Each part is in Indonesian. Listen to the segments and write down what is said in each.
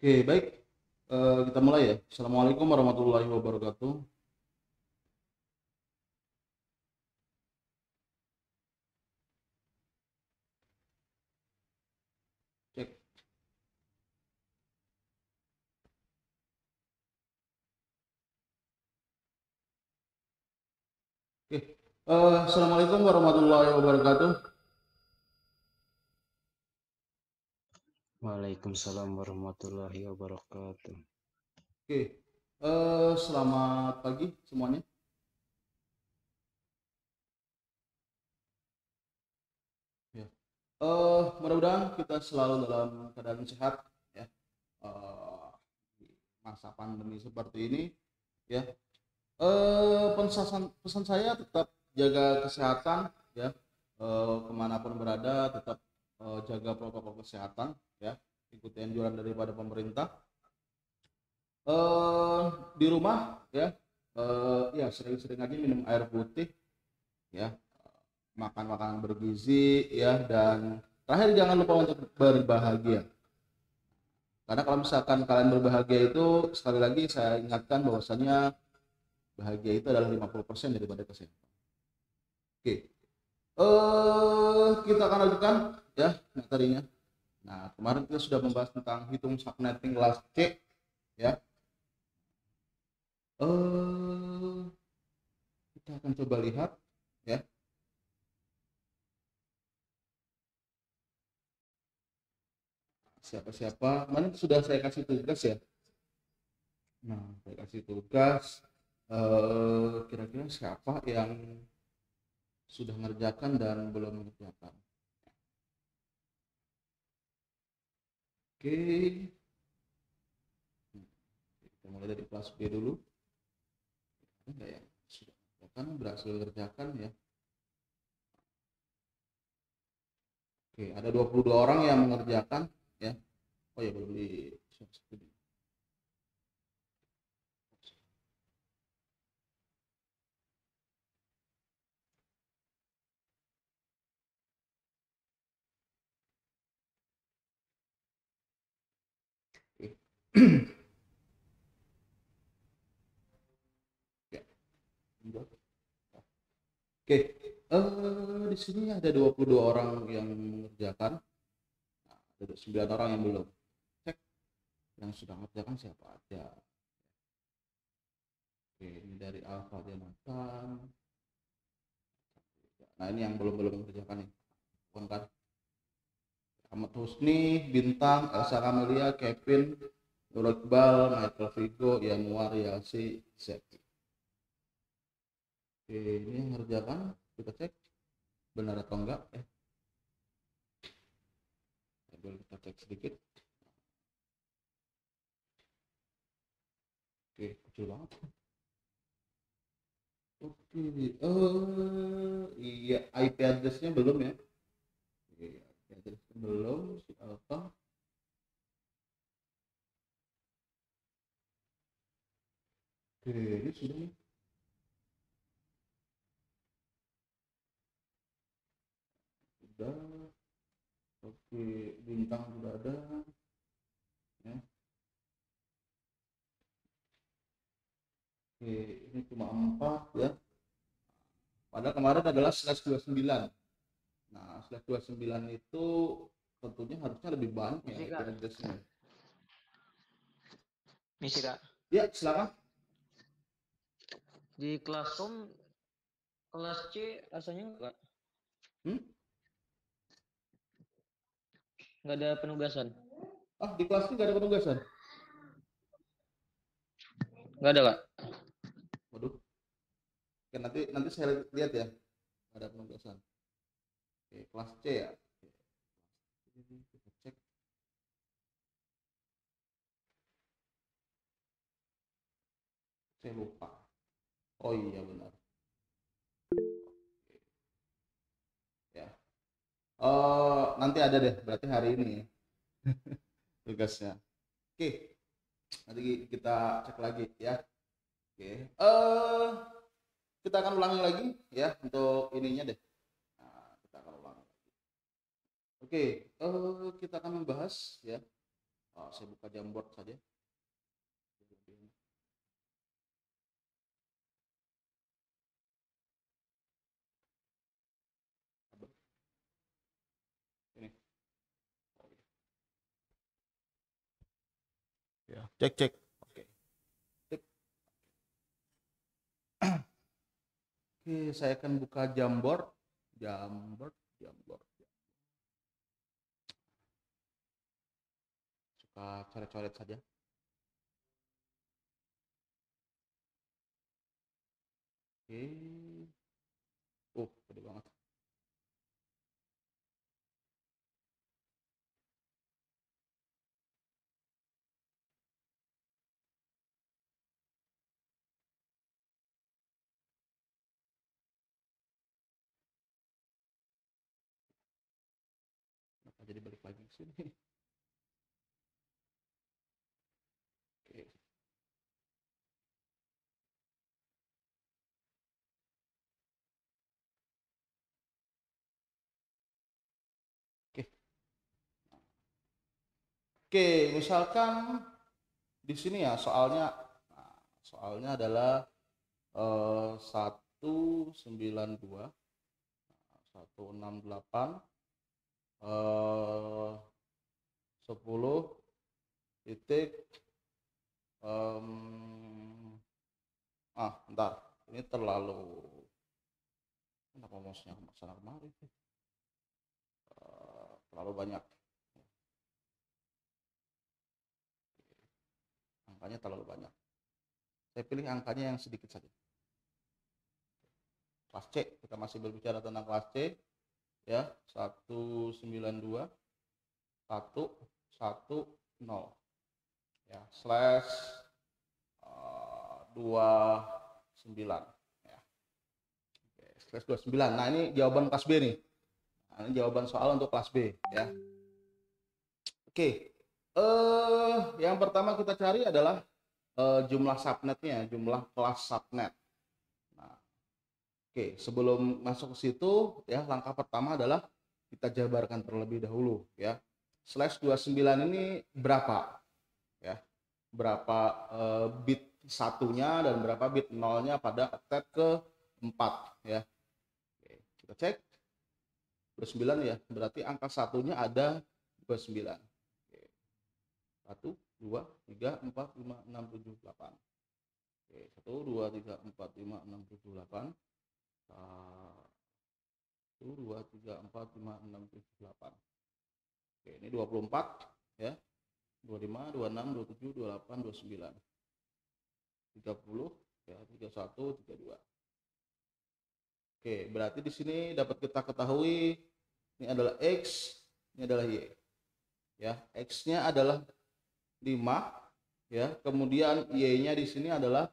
Oke, baik. Kita mulai ya. Assalamualaikum warahmatullahi wabarakatuh. Cek. Oke. Assalamualaikum warahmatullahi wabarakatuh. Waalaikumsalam warahmatullahi wabarakatuh. Oke. Selamat pagi semuanya. Ya. Mudah-mudahan kita selalu dalam keadaan sehat ya. Di masa pandemi seperti ini ya. Pesan saya tetap jaga kesehatan ya. Kemanapun berada tetap jaga protokol kesehatan ya. Ikuti anjuran daripada pemerintah. eh di rumah ya, ya sering-sering aja minum air putih ya, makan makanan bergizi ya, dan terakhir jangan lupa untuk berbahagia, karena kalau misalkan kalian berbahagia itu, sekali lagi saya ingatkan bahwasanya bahagia itu adalah 50% daripada kesehatan. Oke, kita akan lanjutkan ya materinya. Nah, kemarin kita sudah membahas tentang hitung subnetting kelas C ya. Kita akan coba lihat ya, siapa-siapa mana sudah saya kasih tugas ya. Nah, saya kasih tugas, kira-kira siapa yang sudah mengerjakan dan belum mengerjakan. Oke, kita mulai dari kelas B dulu. Enggak ya, sudah mengerjakan, berhasil mengerjakan ya. Oke, ada 22 orang yang mengerjakan ya. Oh ya, belum di. Oke. Ya, oke. Di sini ada 22 orang yang mengerjakan. Nah, ada 9 orang yang belum. Cek yang sudah mengerjakan siapa aja. Oke, ini dari Alfa Jonathan. Nah, ini yang belum mengerjakan nih. Bukan kan? Ahmad Husni, Bintang, Elsa Kamelia, Kevin, Nur Iqbal, Michael Vigo, Yanuar, Yasi, Zeki. Oke, ini yang mengerjakan. Kita cek benar atau enggak. Boleh kita cek sedikit. Oke, kecil banget. Oke, iya, IP address-nya belum ya. Iya, IP address-nya belum, si Alfa. Oke, ini sudah nih. Sudah. Oke, Bintang sudah ada ya. Oke, ini cuma 4 ya. Padahal kemarin adalah slash 29. Nah, slash 29 itu tentunya harusnya lebih banyak ya Misi IP kak, address-nya. misi kak. Ya, silakan. Di Classroom kelas C rasanya Hmm? nggak ada penugasan. Ah, di kelas ini nggak ada penugasan. Nggak ada kak. Waduh. Oke, nanti nanti saya lihat ya. Nggak ada penugasan. Oke, kelas C ya. Oke, kita cek. Saya lupa. Oh iya benar. Ya. Nanti ada deh. Berarti hari ini ya, tugasnya. Oke, nanti kita cek lagi ya. Oke. Kita akan ulangi lagi ya untuk ininya deh. Nah, kita akan ulangi. Oke, kita akan membahas ya. Saya buka Jamboard saja. Ini. Ya, cek. Oke. Oke, saya akan buka Jamboard. Suka coret-coret saja. Oke. Gede banget. Kenapa jadi balik lagi ke sini? Oke. Oke, misalkan di sini ya soalnya adalah 192 168 10 titik bentar, ini terlalu, kenapa mouse-nya sana kemari, terlalu banyak, angkanya terlalu banyak. Saya pilih angkanya yang sedikit saja. Kelas C, kita masih berbicara tentang kelas C ya. 192 110 ya, slash 29 ya. Oke, slash 29. Nah, ini jawaban kelas B nih. Nah, ini jawaban soal untuk kelas B ya. Oke. Yang pertama kita cari adalah jumlah subnetnya, jumlah kelas subnet. Nah, oke, sebelum masuk ke situ ya, langkah pertama adalah kita jabarkan terlebih dahulu ya. Slash 29 ini berapa ya? Berapa bit satunya dan berapa bit nolnya pada octet ke-4 ya. Oke, kita cek 29 ya, berarti angka satunya ada 29. Oke. 1 2 3 4 5 6 7 8. Oke, 1 2 3 4 5 6 7 8. 1 2 3 4 5 6 7 8. Oke, ini 24 ya. 25, 26, 27, 28, 29. 30 ya, 31, 32. Oke, berarti di sini dapat kita ketahui ini adalah X, ini adalah Y. Ya, X-nya adalah 5 ya, kemudian Y-nya di sini adalah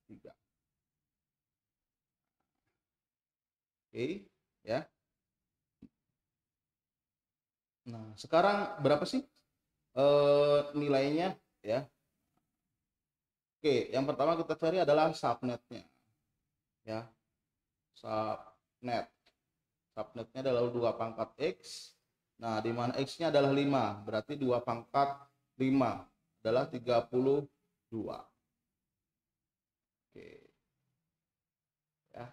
3. Oke, ya. Nah, sekarang berapa sih nilainya ya? Oke, yang pertama kita cari adalah subnetnya ya. Subnetnya adalah 2 pangkat X. Nah, di mana X-nya adalah 5, berarti 2 pangkat 5 adalah 32. Oke. Ya.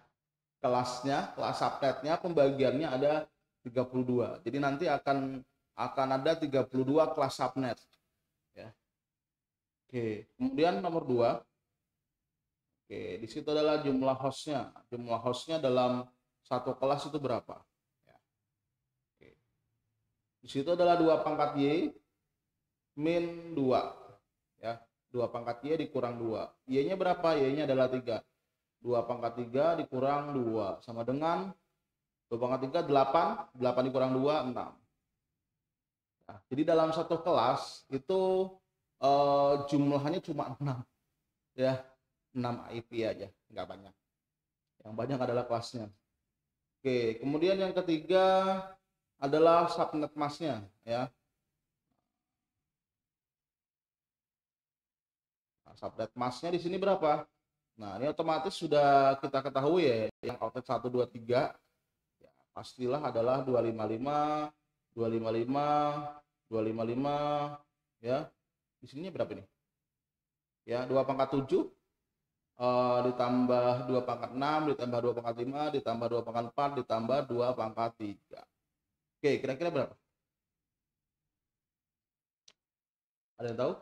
Kelas subnetnya pembagiannya ada 32. Jadi nanti akan ada 32 kelas subnet ya. Oke, kemudian nomor 2. Oke, di situ adalah jumlah hostnya. Jumlah hostnya dalam satu kelas itu berapa ya. Oke. Di situ adalah 2 pangkat Y min 2 ya. 2 pangkat Y dikurang 2. Y-nya berapa? Y-nya adalah 3. 2 pangkat 3 dikurang 2 sama dengan 2 pangkat 3 8. 8 dikurang 2 6. Nah, jadi dalam satu kelas itu jumlahnya cuma 6 ya, 6 IP aja, nggak banyak. Yang banyak adalah kelasnya. Oke, kemudian yang ketiga adalah subnet masknya ya. Nah, subnet masknya di sini berapa? Nah, ini otomatis sudah kita ketahui ya, yang outlet 1 2 3 ya, pastilah adalah 255 255 255 ya, Di sini berapa nih? Ya, 2 pangkat 7 ditambah 2 pangkat 6 ditambah 2 pangkat 5 ditambah 2 pangkat 4 ditambah 2 pangkat 3. Oke, kira-kira berapa? Ada yang tahu?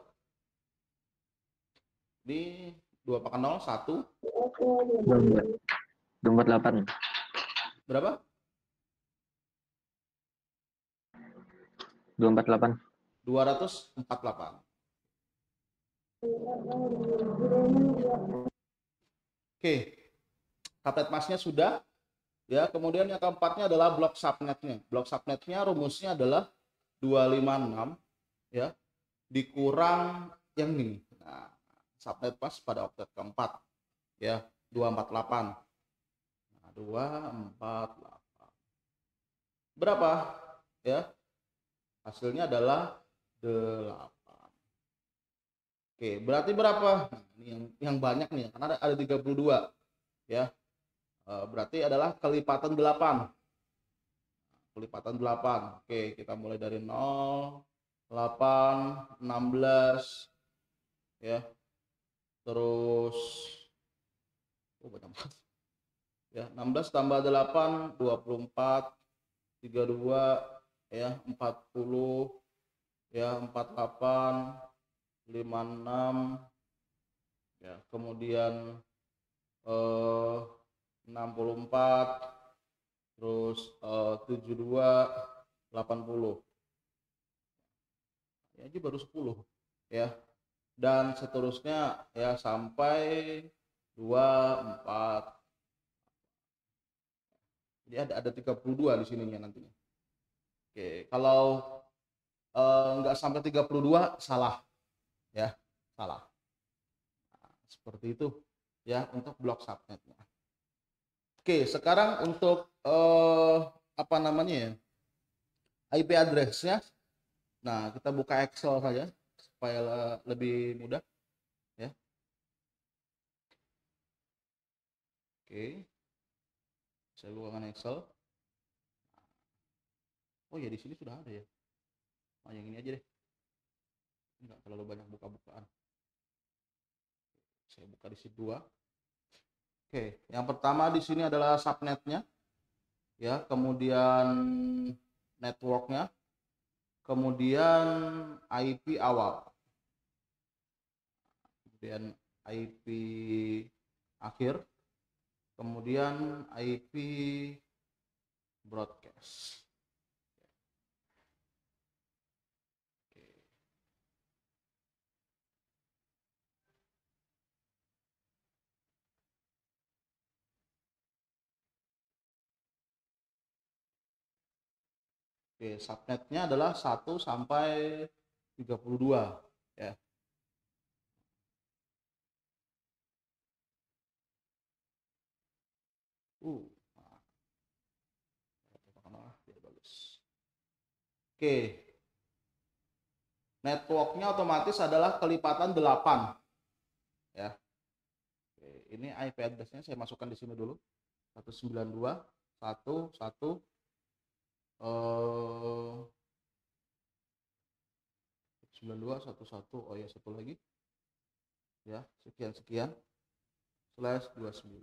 Ini 2 pangkat 0, 1. 248. Berapa? 248. 248. Oke, subnet masknya sudah. Ya, kemudian yang keempatnya adalah blok subnetnya. Blok subnetnya rumusnya adalah 256 ya dikurang yang ini. Nah, subnet mask pada oktet keempat ya 248. Nah, 248. Berapa? Ya. Hasilnya adalah 8. Oke, berarti berapa? Nah, ini yang banyak nih karena ada 32 ya. Berarti adalah kelipatan 8. Kelipatan 8. Oke, kita mulai dari 0, 8, 16 ya. Terus banyak banget. Ya, 16 tambah 8 24 32 ya, 40 ya, 48 56 ya, kemudian 64 terus 72 80 ya, aja baru 10 ya, dan seterusnya ya sampai 24. Jadi ada 32 di sininya nantinya. Oke, kalau nggak sampai 32 salah ya, salah. Nah, seperti itu ya untuk blok subnetnya. Oke, sekarang untuk apa namanya ya, IP address-nya. Nah, kita buka Excel saja supaya lebih mudah ya. Oke, saya bukakan Excel. Oh ya, di sini sudah ada ya. Nah, yang ini aja deh, nggak terlalu banyak buka-bukaan. Saya buka di sini 2. Oke, yang pertama di sini adalah subnetnya ya, kemudian networknya, kemudian IP awal, kemudian IP akhir, kemudian IP broadcast. Oke, subnetnya adalah 1 sampai 32 ya. Nah, jadi bagus. Oke. Networknya otomatis adalah kelipatan 8 ya. Oke, ini IP address-nya saya masukkan di sini dulu. 192 1 1 92 11. Oh ya, satu lagi ya, sekian /29.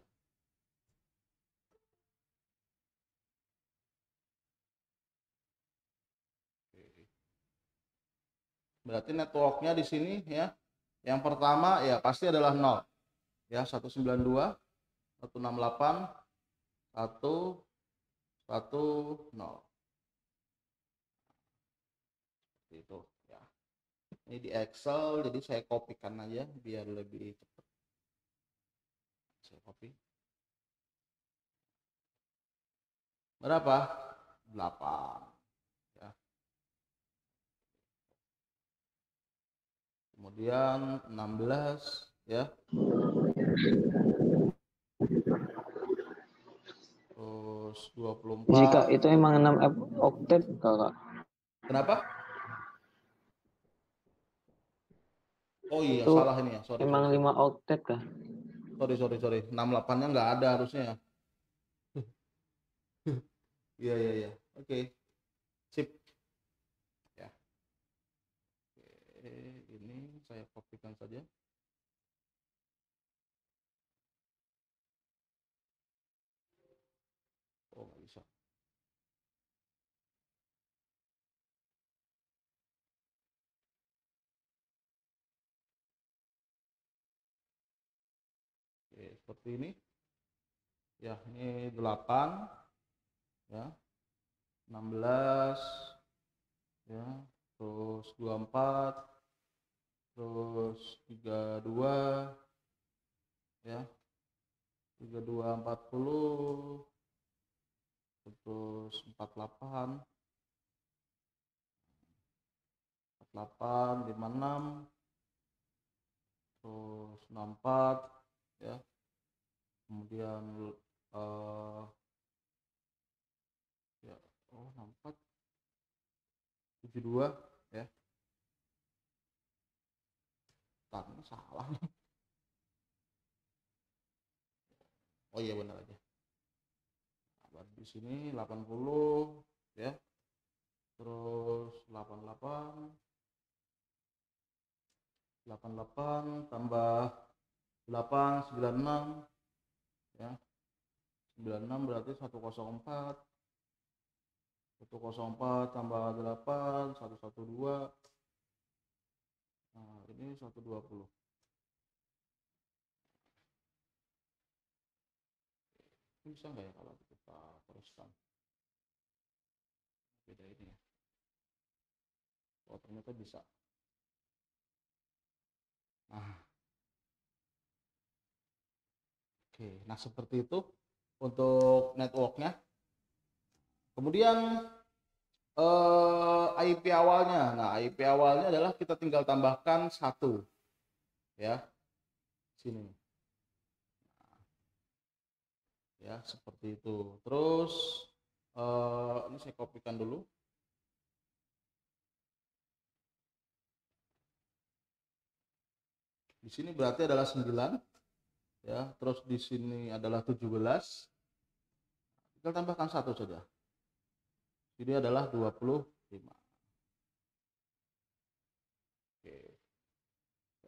Berarti networknya di sini ya, yang pertama ya pasti adalah 0 ya, 192 168 1 1 0 itu ya. Ini di Excel, jadi saya kopikan aja biar lebih cepat. Saya copy. Berapa? 8 ya. Kemudian 16 ya. Terus 24. Jika itu emang 6 oktet kakak. Kenapa? Oh iya, Itu salah ini ya. Sorry. emang 5 oktet kah? Sorry. 68-nya nggak ada harusnya ya. Iya. Oke. Sip. Ya. Oke, ini Saya kopikan saja. Oh, nggak bisa. Oke, seperti ini. Ya, ini 8, ya, 16, ya, terus 24, terus 32, ya, 32 40, terus 48, 56, terus 64, ya, kemudian ya, oh 64, 72, ya, tadi salah. Oh iya benar aja. Nah, di sini 80, ya, terus 88, 88 tambah 8 96, ya, 96 berarti 104, 104 tambah 8 112. Nah, ini 120. Bisa nggak ya kalau kita teruskan? Beda ini ya. Oh, ternyata bisa. Nah, oke. Nah, seperti itu untuk networknya. Kemudian IP awalnya. Nah, IP awalnya adalah kita tinggal tambahkan 1, ya, sini, ya, seperti itu. Terus ini saya kopikan dulu. Di sini berarti adalah 9, ya. Terus di sini adalah 17. Kita tambahkan 1 saja. Ini adalah 25. Oke,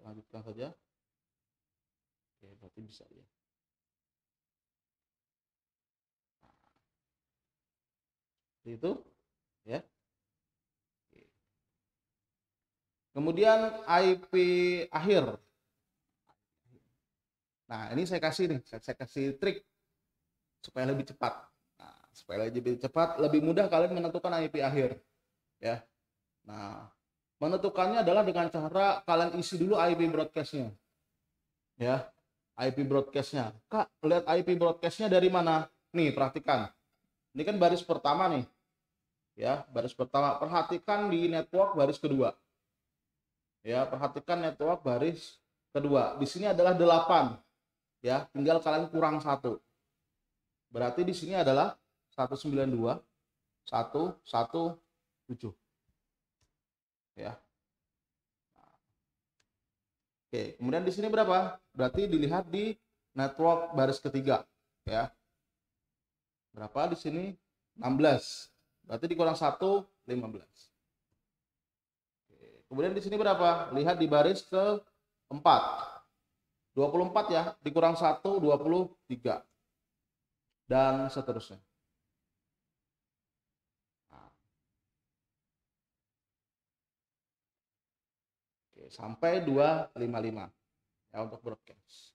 lanjutkan saja. Oke, berarti bisa ya. Seperti itu, ya. Oke. Kemudian IP akhir. Nah, ini saya kasih nih, saya kasih trik supaya lebih cepat. Nah, supaya lebih cepat, lebih mudah kalian menentukan IP akhir, ya. Nah, menentukannya adalah dengan cara kalian isi dulu IP broadcastnya, ya. IP broadcastnya, Kak, lihat IP broadcastnya dari mana? Nih, perhatikan. Ini kan baris pertama nih, ya, baris pertama. Perhatikan di network baris kedua, ya. Perhatikan network baris kedua. Di sini adalah 8, ya. Tinggal kalian kurang 1. Berarti di sini adalah 192, 117, ya. Oke, kemudian di sini berapa? Berarti dilihat di network baris ketiga, ya. Berapa di sini? 16. Berarti dikurang 1, 15. Oke, kemudian di sini berapa? Lihat di baris keempat. 24, ya, dikurang 1, 23. Dan seterusnya. Nah, oke, sampai 255, ya, untuk broadcast.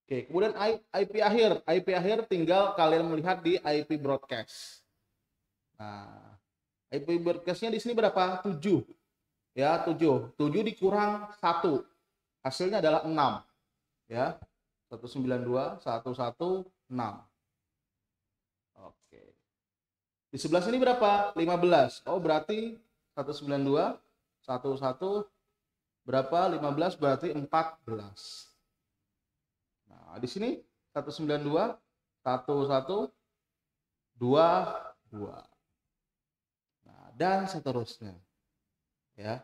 Oke, kemudian IP akhir. IP akhir tinggal kalian melihat di IP broadcast. Nah, IP broadcastnya di sini berapa? 7. Ya, 7. 7 dikurang 1. Hasilnya adalah 6. Ya. 192, 116. Oke. Di sebelah sini berapa? 15. Oh, berarti 192, 11, berapa? 15 berarti 14. Nah, di sini 192, 11, 22. Nah, dan seterusnya, ya.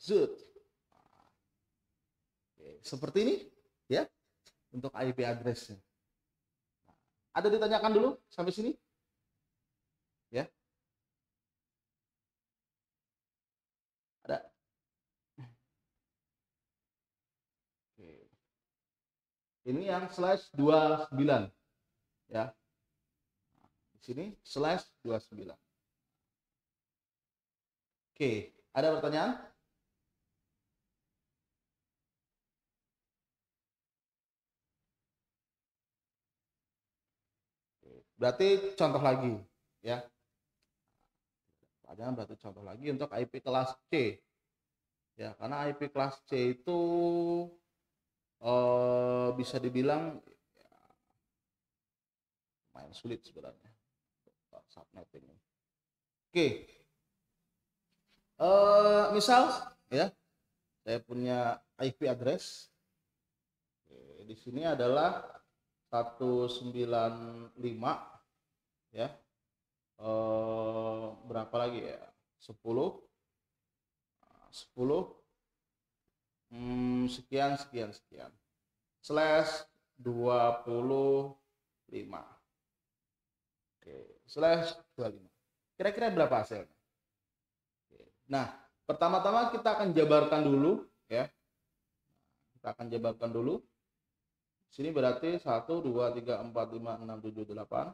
Zut. Oke, seperti ini, ya, untuk IP addressnya. Ada ditanyakan dulu sampai sini? Ini yang /29 ya. Di sini /29. Oke, ada pertanyaan? Berarti contoh lagi ya. Berarti contoh lagi untuk IP kelas C. Ya, karena IP kelas C itu bisa dibilang ya, lumayan sulit sebenarnya subnetting. Oke. Misal ya, saya punya IP address. Oke, di sini adalah 195 ya. Berapa lagi ya? 10 sekian /25. Oke, /25. Kira-kira berapa hasilnya? Oke. Nah, pertama-tama kita akan jabarkan dulu ya. Kita akan jabarkan dulu. Sini berarti 1 2 3 4 5 6 7 8.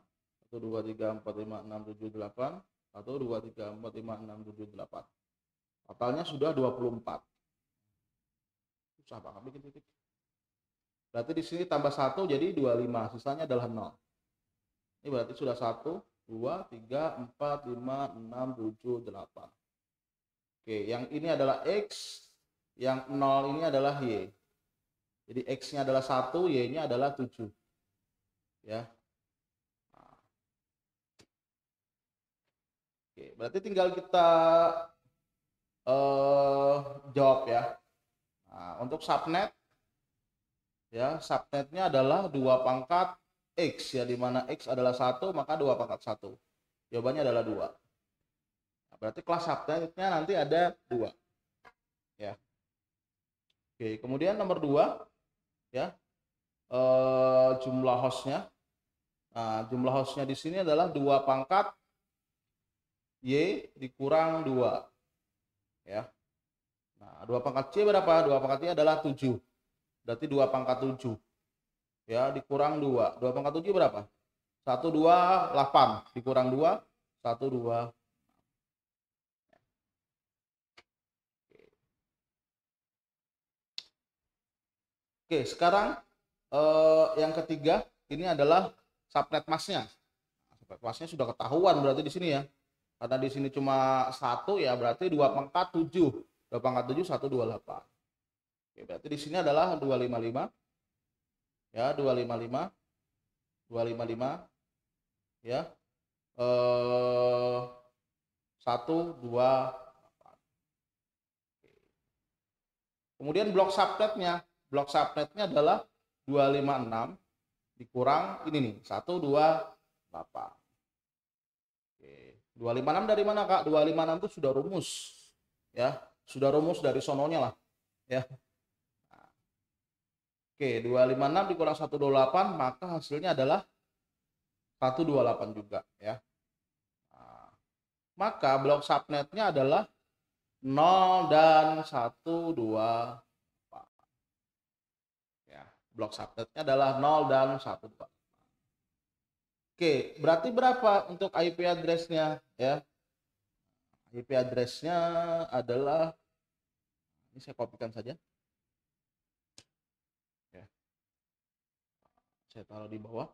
1 2 3 4 5 6 7 8. 1 2 3 4 5 6 7 8. Totalnya sudah 24. Susah banget bikin titik. Berarti di sini tambah 1 jadi 25, sisanya adalah 0. Ini berarti sudah 1 2 3 4 5 6 7 8. Oke, yang ini adalah X, yang 0 ini adalah Y. Jadi X-nya adalah 1, Y-nya adalah 7. Ya. Nah. Oke, berarti tinggal kita jawab ya. Nah, untuk subnet ya, subnetnya adalah 2 pangkat X ya, di mana X adalah 1, maka 2 pangkat 1. Jawabannya adalah 2. Nah, berarti kelas subnetnya nanti ada 2. Ya. Oke, kemudian nomor 2 ya. Jumlah hostnya. Nah, jumlah hostnya di sini adalah 2 pangkat Y dikurang 2. Ya. Nah, 2 pangkat C berapa? 2 pangkat Y adalah 7. Berarti 2 pangkat 7. Ya, dikurang 2. 2 pangkat 7 berapa? 1 2 8 dikurang 2 1 2. Oke, sekarang yang ketiga ini adalah subnet masknya. Subnet masknya sudah ketahuan berarti di sini ya. Karena di sini cuma 1 ya, berarti 2 pangkat 7. 2 pangkat 7 1 2 8. Oke, berarti di sini adalah 255. Ya, 255. 255 ya. 1 2. Kemudian blok subnetnya adalah 256 dikurang ini nih 1 2 8. Oke, 256 dari mana Kak? 256 itu sudah rumus ya, sudah rumus dari sononya lah ya. Nah, oke, 256 dikurang 128 maka hasilnya adalah 128 juga ya. Nah, maka blok subnetnya adalah 0 dan 1 2. Blok subnetnya adalah 0 dan 1 2. Oke, berarti berapa untuk IP address-nya ya? IP address-nya adalah, ini saya kopikan saja. Ya. Saya taruh di bawah.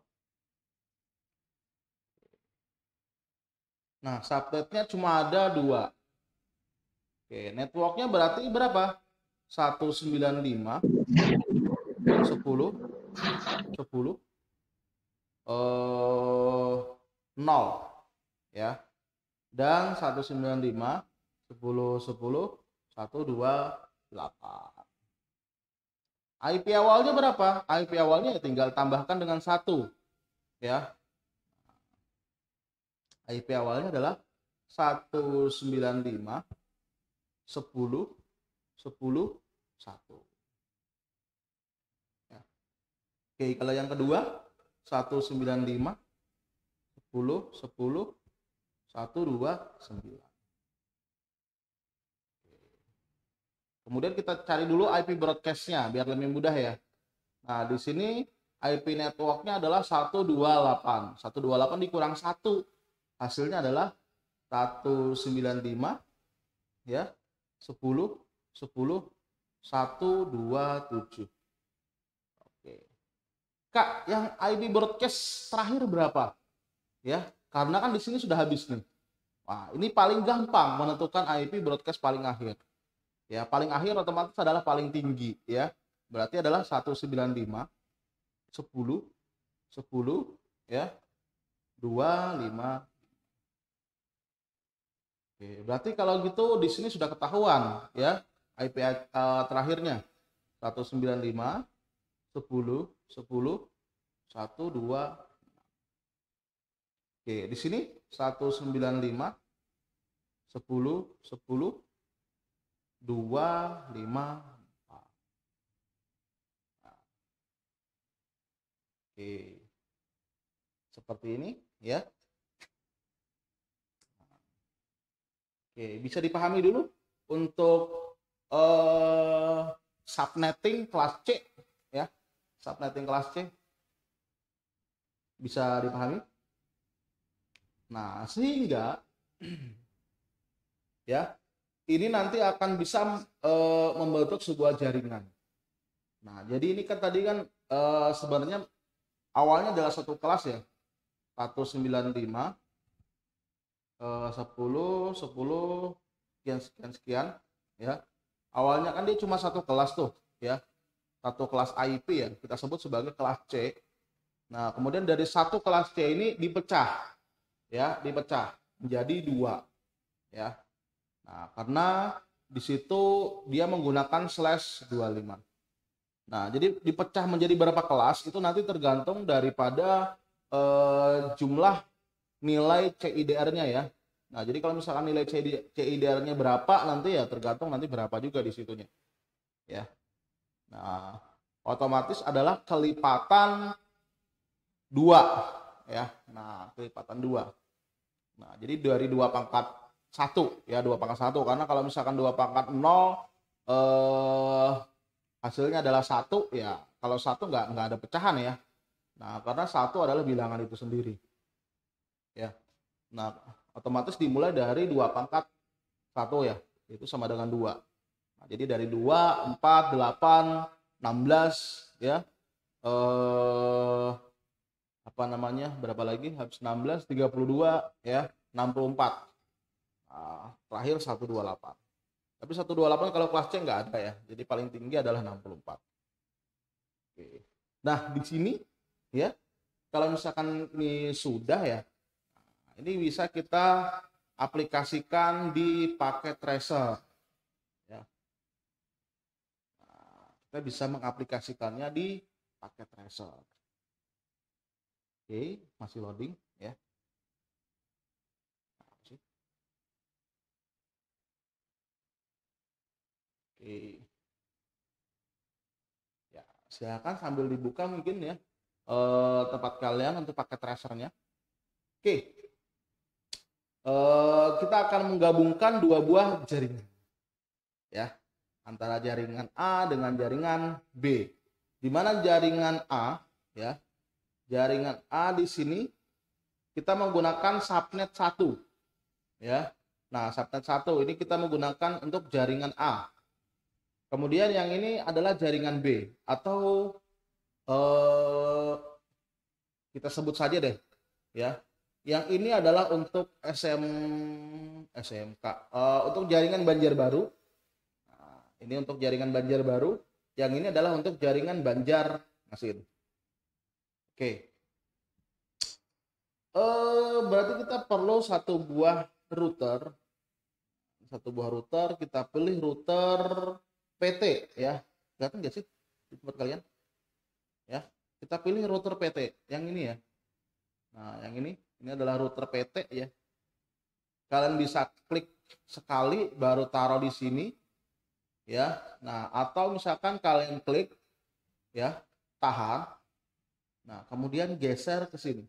Nah, subnetnya cuma ada 2. Oke, networknya berarti berapa? 195 10 10 0 ya, dan 195 10 10 128. IP awalnya berapa? IP awalnya tinggal tambahkan dengan 1 ya. IP awalnya adalah 195 10 10 1 ya. Oke, kalau yang kedua 195 10 10 129. Kemudian kita cari dulu IP broadcast-nya biar lebih mudah ya. Nah, di sini IP networknya adalah 128. 128 dikurang 1. Hasilnya adalah 195 ya. 10 10 127. Oke. Kak, yang IP broadcast terakhir berapa? Ya, karena kan di sini sudah habis nih. Wah, ini paling gampang menentukan IP broadcast paling akhir. Ya, paling akhir otomatis adalah paling tinggi ya. Berarti adalah 195 10 10 ya 25. Oke, berarti kalau gitu di sini sudah ketahuan ya IP terakhirnya 195 10 10 1 2. Oke, di sini 195 10 10 2 5. Oke, seperti ini ya. Oke, bisa dipahami dulu untuk subnetting kelas C ya. Subnetting kelas C bisa dipahami. Nah, sehingga ya, ini nanti akan bisa membentuk sebuah jaringan. Nah, jadi ini kan tadi kan sebenarnya awalnya adalah satu kelas ya. 195 10 10 sekian sekian sekian ya. Awalnya kan dia cuma satu kelas tuh ya. Satu kelas IP ya, kita sebut sebagai kelas C. Nah, kemudian dari satu kelas C ini dipecah ya, dipecah menjadi 2 ya. Nah, karena di situ dia menggunakan /25. Nah, jadi dipecah menjadi berapa kelas itu nanti tergantung daripada jumlah nilai CIDR-nya ya. Nah, jadi kalau misalkan nilai CIDR-nya berapa nanti ya tergantung nanti berapa juga di situnya. Ya. Nah, otomatis adalah kelipatan 2 ya. Nah, kelipatan 2. Nah, jadi dari 2 pangkat 1 ya, 2 pangkat 1 karena kalau misalkan 2 pangkat 0 hasilnya adalah 1 ya. Kalau 1 nggak ada pecahan ya. Nah, karena 1 adalah bilangan itu sendiri. Ya. Nah, otomatis dimulai dari 2 pangkat 1 ya. Itu sama dengan 2. Nah, jadi dari 2, 4, 8, 16 ya. Apa namanya? Berapa lagi? Habis 16, 32 ya, 64. Nah, terakhir 128. Tapi 128 kalau kelas C nggak ada ya. Jadi paling tinggi adalah 64. Oke. Nah, di sini ya, kalau misalkan ini sudah ya, ini bisa kita aplikasikan di paket tracer. Ya. Nah, kita bisa mengaplikasikannya di paket tracer. Oke, masih loading ya. Oke. Ya, silakan sambil dibuka mungkin ya tempat kalian untuk paket tracernya. Oke. Kita akan menggabungkan dua buah jaringan ya, antara jaringan A dengan jaringan B. Di mana jaringan A ya, jaringan A di sini kita menggunakan subnet 1 ya. Nah, subnet 1 ini kita menggunakan untuk jaringan A. Kemudian yang ini adalah jaringan B atau kita sebut saja deh ya. Yang ini adalah untuk SMK, untuk jaringan Banjarbaru. Nah, ini untuk jaringan Banjarbaru. Yang ini adalah untuk jaringan Banjarmasin. Oke. Berarti kita perlu satu buah router. Satu buah router, kita pilih router PT ya. Kelihatan nggak sih di tempat kalian? Ya, kita pilih router PT yang ini ya. Nah, yang ini adalah router PT ya. Kalian bisa klik sekali baru taruh di sini ya. Nah, atau misalkan kalian klik ya, tahan. Nah, kemudian geser ke sini.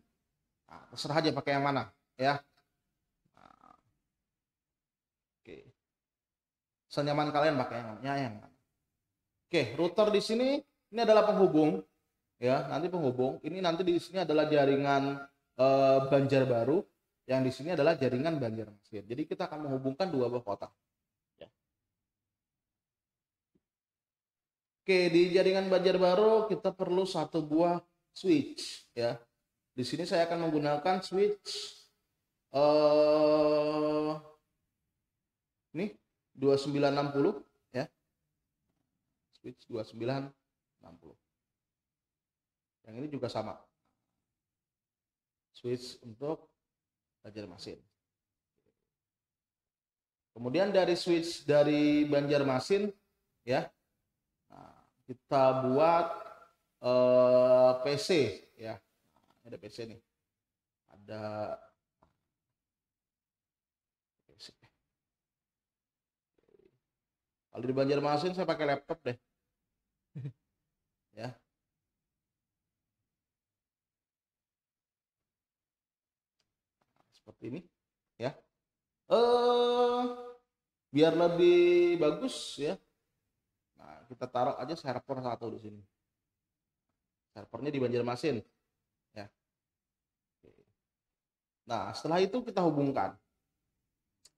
Nah, terserah aja pakai yang mana ya. Nah, oke. Senyaman kalian pakai yang mana? Oke, router di sini ini adalah penghubung, ya. Nanti penghubung. Ini nanti di sini adalah jaringan Banjarbaru, yang di sini adalah jaringan Banjarmasin. Jadi kita akan menghubungkan dua buah kotak. Ya. Oke, di jaringan Banjarbaru kita perlu satu buah switch, ya. Di sini saya akan menggunakan switch ini 2960, ya. Switch 2960. Yang ini juga sama. Switch untuk Banjarmasin. Kemudian dari switch dari Banjarmasin, ya. Nah, kita buat PC, ya. Nah, ada PC nih. Ada PC. Kalau di Banjarmasin saya pakai laptop deh. Ya. Seperti ini, ya. Biar lebih bagus, ya. Nah, kita taruh aja server satu di sini. Servernya di Banjarmasin, ya. Nah, setelah itu kita hubungkan.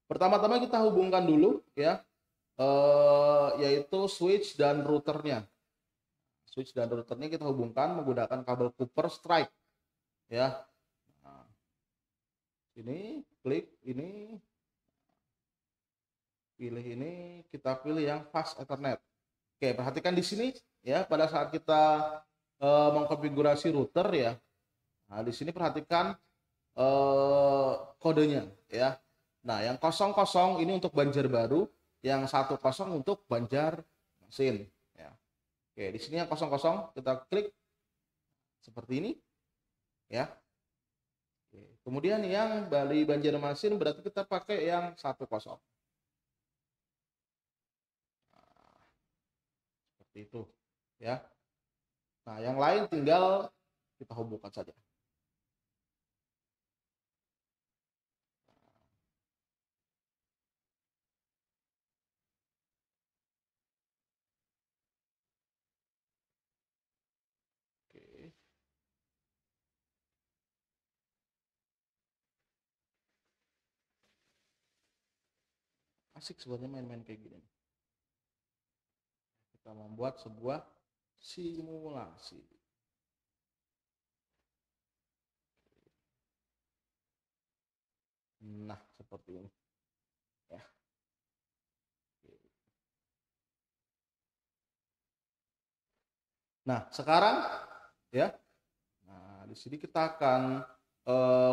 Pertama-tama kita hubungkan dulu, ya, yaitu switch dan routernya. Switch dan routernya kita hubungkan menggunakan kabel Cooper Strike, ya. Nah, ini klik ini, pilih ini, kita pilih yang fast Ethernet. Oke, perhatikan di sini, ya, pada saat kita mengkonfigurasi router, ya. Nah, di sini perhatikan kodenya, ya. Nah, yang 00 ini untuk Banjarbaru, yang 10 untuk Banjarmasin, ya. Oke, di sini yang 00 kita klik seperti ini, ya. Oke, kemudian yang Bali Banjarmasin berarti kita pakai yang 10. Nah, seperti itu, ya. Nah, yang lain tinggal kita hubungkan saja. Oke. Asik sebenarnya main-main kayak gini. Kita membuat sebuah simulasi. Nah, seperti ini, ya. Nah, sekarang, ya. Nah, di sini kita akan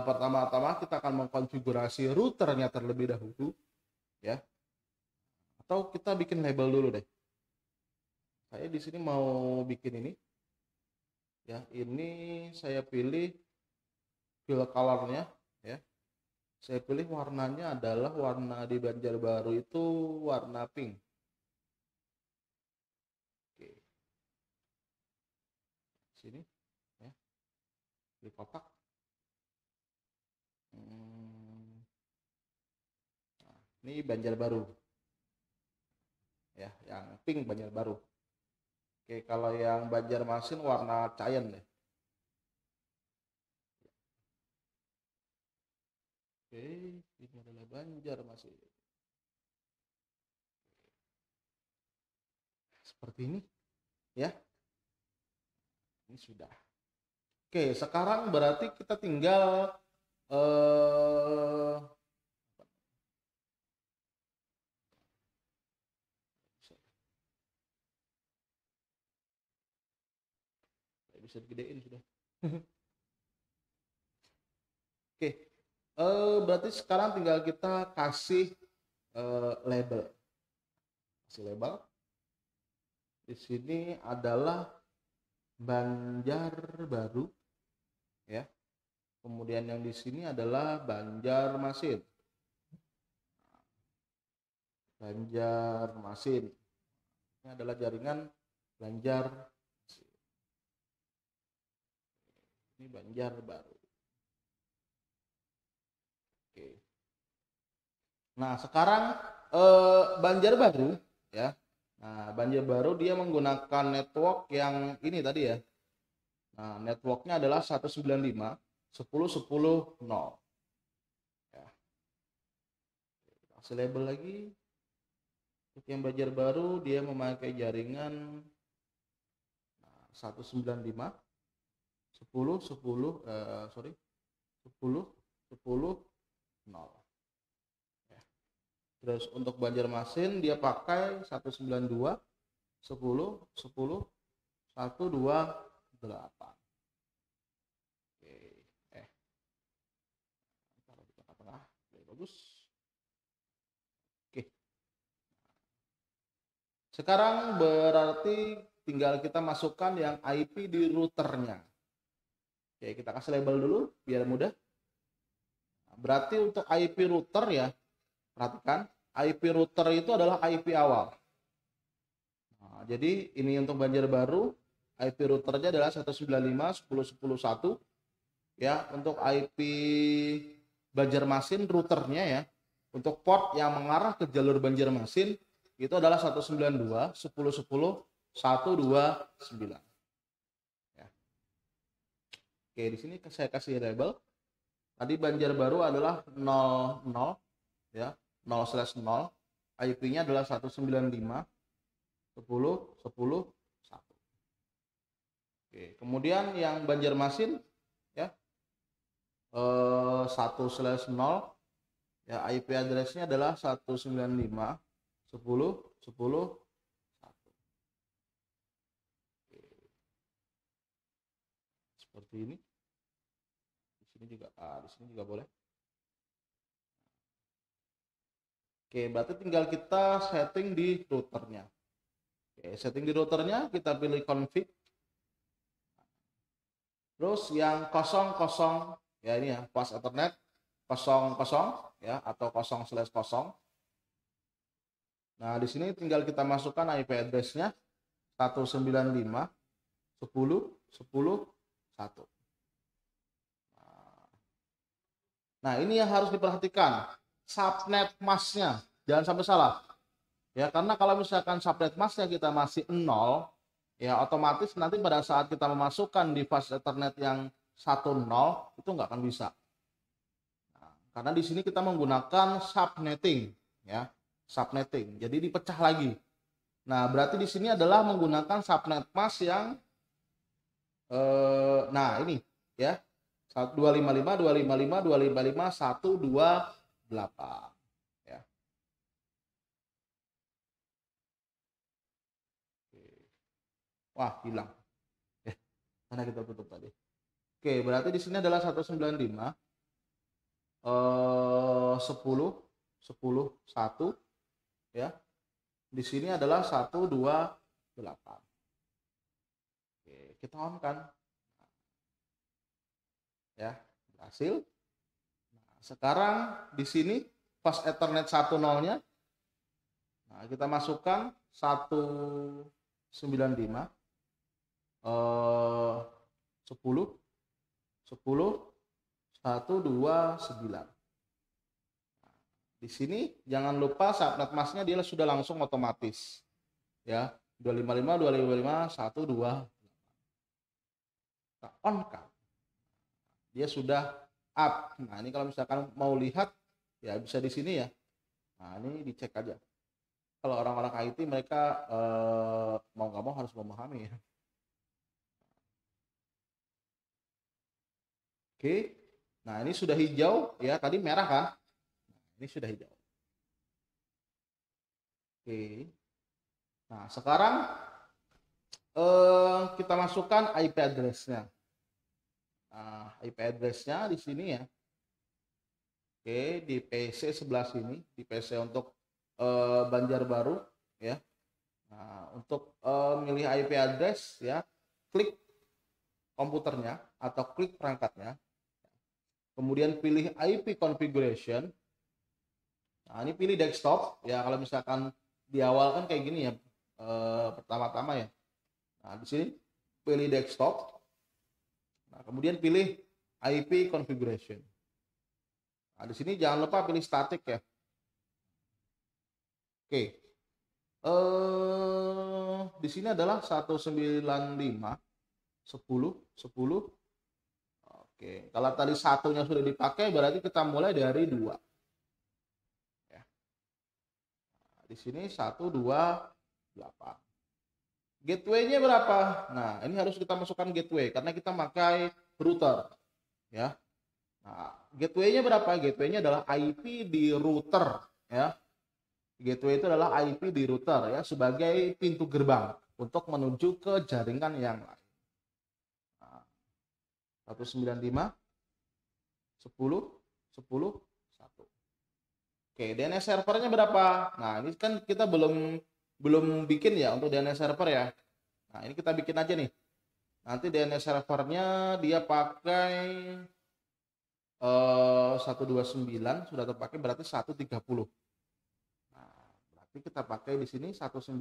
pertama-tama kita akan mengkonfigurasi routernya terlebih dahulu, ya. Atau kita bikin label dulu deh. Saya di sini mau bikin ini, ya. Ini saya pilih fill colornya, ya. Saya pilih warnanya adalah warna di Banjarbaru itu warna pink. Oke. Sini, ya. Di kotak. Nah, ini Banjarbaru, ya, yang pink Banjarbaru. Oke, kalau yang Banjarmasin warna Cayenne deh. Oke, ini adalah Banjarmasin. Seperti ini, ya. Ini sudah. Oke, sekarang berarti kita tinggal bisa digedein sudah. Oke, berarti sekarang tinggal kita kasih label. Kasih label. Di sini adalah Banjarbaru, ya. Kemudian yang di sini adalah Banjarmasin. Banjarmasin. Ini adalah jaringan Banjarmasin. Ini Banjarbaru. Oke. Nah, sekarang Banjarbaru, ya. Nah, Banjarbaru dia menggunakan network yang ini tadi ya. Nah, networknya adalah 195.10.10.0. Ya. Kasih label lagi. Untuk yang Banjarbaru dia memakai jaringan 195 10 10 sorry 10 10 0 ya. Terus untuk Banjarmasin dia pakai 192 10 10 128. Oke, taruh di tengah-tengah. Oke, bagus. Oke. Sekarang berarti tinggal kita masukkan yang IP di routernya. Oke, kita kasih label dulu biar mudah. Berarti untuk IP router ya, perhatikan IP router itu adalah IP awal. Nah, jadi ini untuk Banjarbaru IP routernya adalah 195.10.10.1 ya. Untuk IP Banjarmasin routernya ya, untuk port yang mengarah ke jalur Banjarmasin itu adalah 192.10.10.129 ya. Oke, di sini saya kasih label. Tadi Banjarbaru adalah 00 ya, 0/0. IP-nya adalah 195.10.10.1. Oke, kemudian yang Banjarmasin ya 1/0 ya, IP address-nya adalah 195.10.10.1. Oke. Seperti ini. Di sini juga boleh. Oke, berarti tinggal kita setting di routernya. Oke, setting di routernya kita pilih config. Terus yang 00 ya, ini ya, fast ethernet 00 ya, atau 0/0. Nah, di sini tinggal kita masukkan IP address-nya 195.10.10.1. Nah, ini yang harus diperhatikan, subnet masknya jangan sampai salah ya, karena kalau misalkan subnet masknya kita masih 0 ya, otomatis nanti pada saat kita memasukkan di fast ethernet yang 10 itu nggak akan bisa. Nah, karena di sini kita menggunakan subnetting ya, subnetting, jadi dipecah lagi. Nah, berarti di sini adalah menggunakan subnet mask yang nah ini ya, 255.255.255.128 ya. Wah, hilang. Karena kita tutup tadi. Oke, berarti di sini adalah 195 10 10 1 ya. Di sini adalah 128. Oke, kita on kan. Ya, berhasil. Nah, sekarang di sini fast ethernet 10-nya. Nah, kita masukkan 195 10 10 129. Di sini jangan lupa subnet masknya dia sudah langsung otomatis ya, 255.255.128. Kita on kan, dia sudah up. Nah, ini kalau misalkan mau lihat ya bisa di sini ya. Nah, ini dicek aja. Kalau orang-orang IT mereka mau nggak mau harus memahami ya. Oke, nah ini sudah hijau ya, tadi merah kan. Ini sudah hijau. Oke. Nah, sekarang kita masukkan IP address-nya. Nah, IP address-nya di sini ya. Oke, di PC sebelah sini, di PC untuk Banjarbaru ya. Nah, untuk milih IP address ya, klik komputernya atau klik perangkatnya. Kemudian pilih IP configuration. Nah, ini pilih desktop ya, kalau misalkan di awal kan kayak gini ya, pertama-tama ya. Nah, di sini pilih desktop. Nah, kemudian pilih IP configuration. Nah, di sini jangan lupa pilih static ya. Oke. Di sini adalah 195 10 10. Oke, kalau tadi satunya sudah dipakai berarti kita mulai dari 2 ya. Nah, di sini 1 2 8. Gateway-nya berapa? Nah, ini harus kita masukkan gateway karena kita pakai router ya. Nah, gateway-nya berapa? Gateway-nya adalah IP di router ya. Gateway itu adalah IP di router ya sebagai pintu gerbang untuk menuju ke jaringan yang lain. Nah, 195 10 10 1. Oke, DNS servernya berapa? Nah, ini kan kita belum bikin ya untuk DNS server ya. Nah, ini kita bikin aja nih. Nanti DNS servernya dia pakai 129 sudah terpakai berarti 130. Nah, berarti kita pakai di sini 195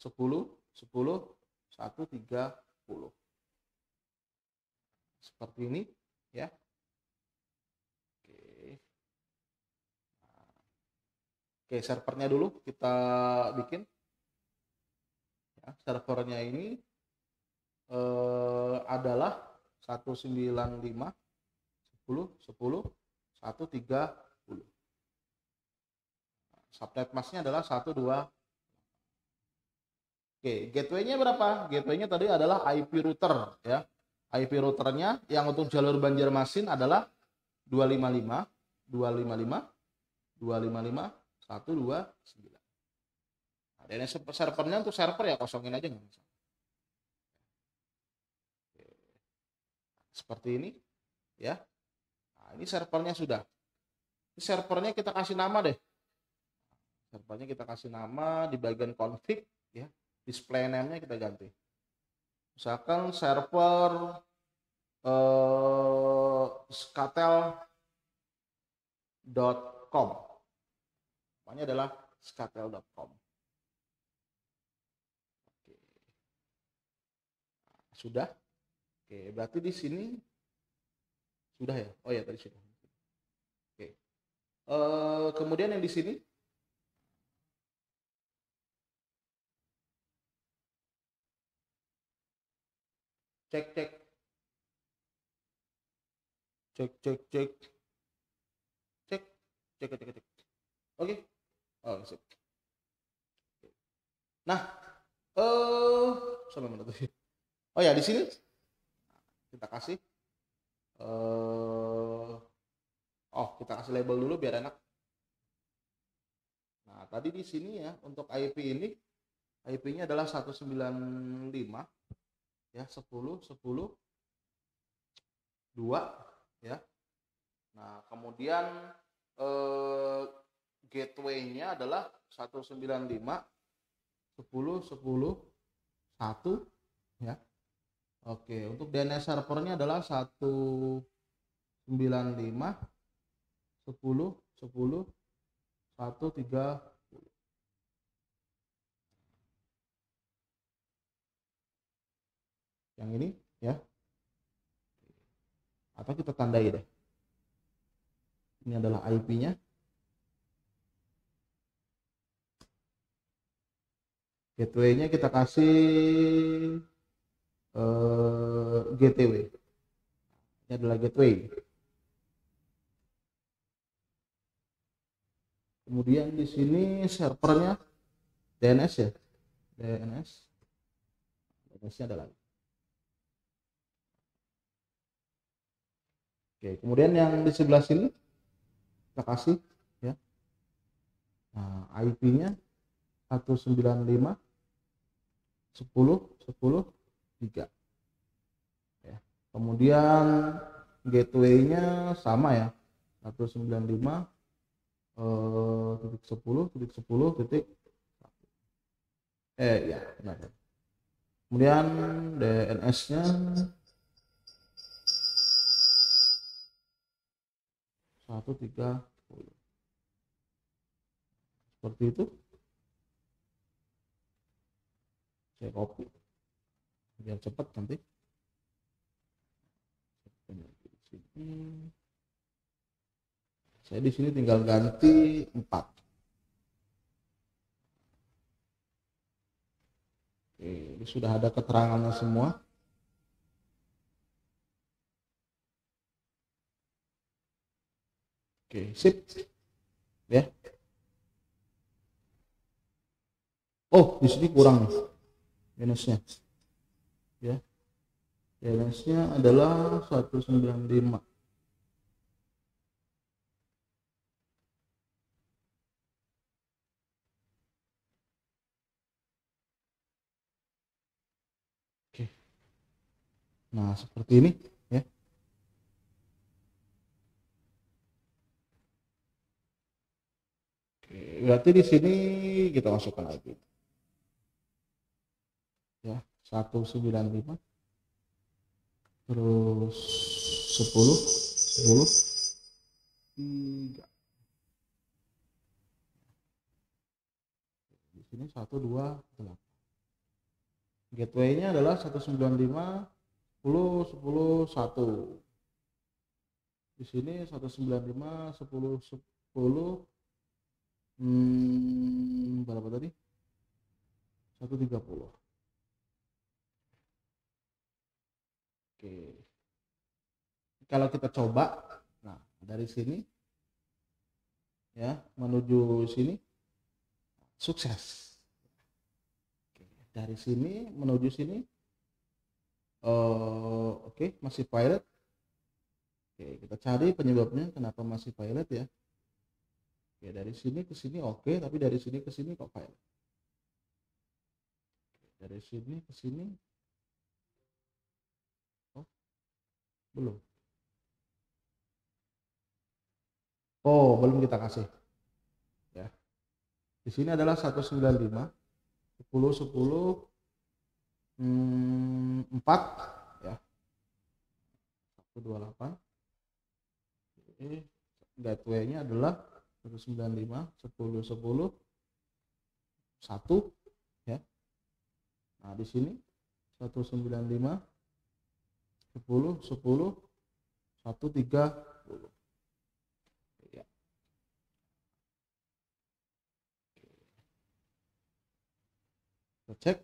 10 10 130. Seperti ini ya. Oke. Oke, servernya dulu kita bikin. Ya, servernya ini adalah 195 10 10 130. Subnet masknya adalah 12. Oke, gateway-nya berapa? Gateway-nya tadi adalah IP router ya. IP routernya yang untuk jalur Banjarmasin adalah 255 255 255 129. Nah, DNS servernya untuk server ya kosongin aja nggak masalah. Seperti ini ya. Nah, ini servernya sudah. Ini servernya kita kasih nama deh. Servernya kita kasih nama di bagian config ya. Display name-nya kita ganti. Misalkan server skatel.com. Namanya adalah skatel.com. Oke. Nah, sudah. Oke, berarti di sini sudah ya. Oh ya, tadi sudah. Oke. Kemudian yang di sini cek cek cek cek cek cek cek cek cek. Oke. Oh, sip. Nah, sampai mana tuh? Oh ya, di sini kita kasih kita kasih label dulu biar enak. Nah, tadi di sini ya untuk IP ini IP-nya adalah 195 ya 10 10 2 ya. Nah, kemudian gateway-nya adalah 195 10 10 1 ya. Oke, untuk DNS servernya adalah 195 10 10 130. Yang ini ya. Atau kita tandai deh. Ini adalah IP-nya. Gateway-nya kita kasih GTW. Ini adalah gateway. Kemudian di sini servernya DNS ya. DNS-nya adalah. Oke, kemudian yang di sebelah sini kita kasih ya. Nah, IP-nya 195 10 10 3 ya. Kemudian gateway-nya sama ya. 195 titik 10 titik 10 titik ya benar. Kemudian DNS-nya 130. Seperti itu. Saya copy biar cepat nanti. Saya di sini tinggal ganti 4. Ini sudah ada keterangannya semua. Oke, sip. Ya. Oh, di sini kurang nih. Minusnya. Ya. Minusnya adalah 195. Oke. Nah, seperti ini ya. Oke, berarti di sini kita masukkan lagi. Ya, 195 terus 10 3. Di sini 128. Gateway-nya adalah 195 10 10 1. Di sini 195 10 10 berapa tadi? 130. Oke. Kalau kita coba, nah dari sini ya menuju sini sukses. Oke. Dari sini menuju sini, oke, masih pilot. Oke, kita cari penyebabnya kenapa masih pilot ya. Oke, dari sini ke sini oke, tapi dari sini ke sini kok pilot. Oke, dari sini ke sini, oh belum. Oh, belum kita kasih. Ya. Di sini adalah 195 10 10 4 ya. 128. Ini gateway-nya adalah 195 10 10 1 ya. Nah, di sini 195 10 10 130 ya. Kita cek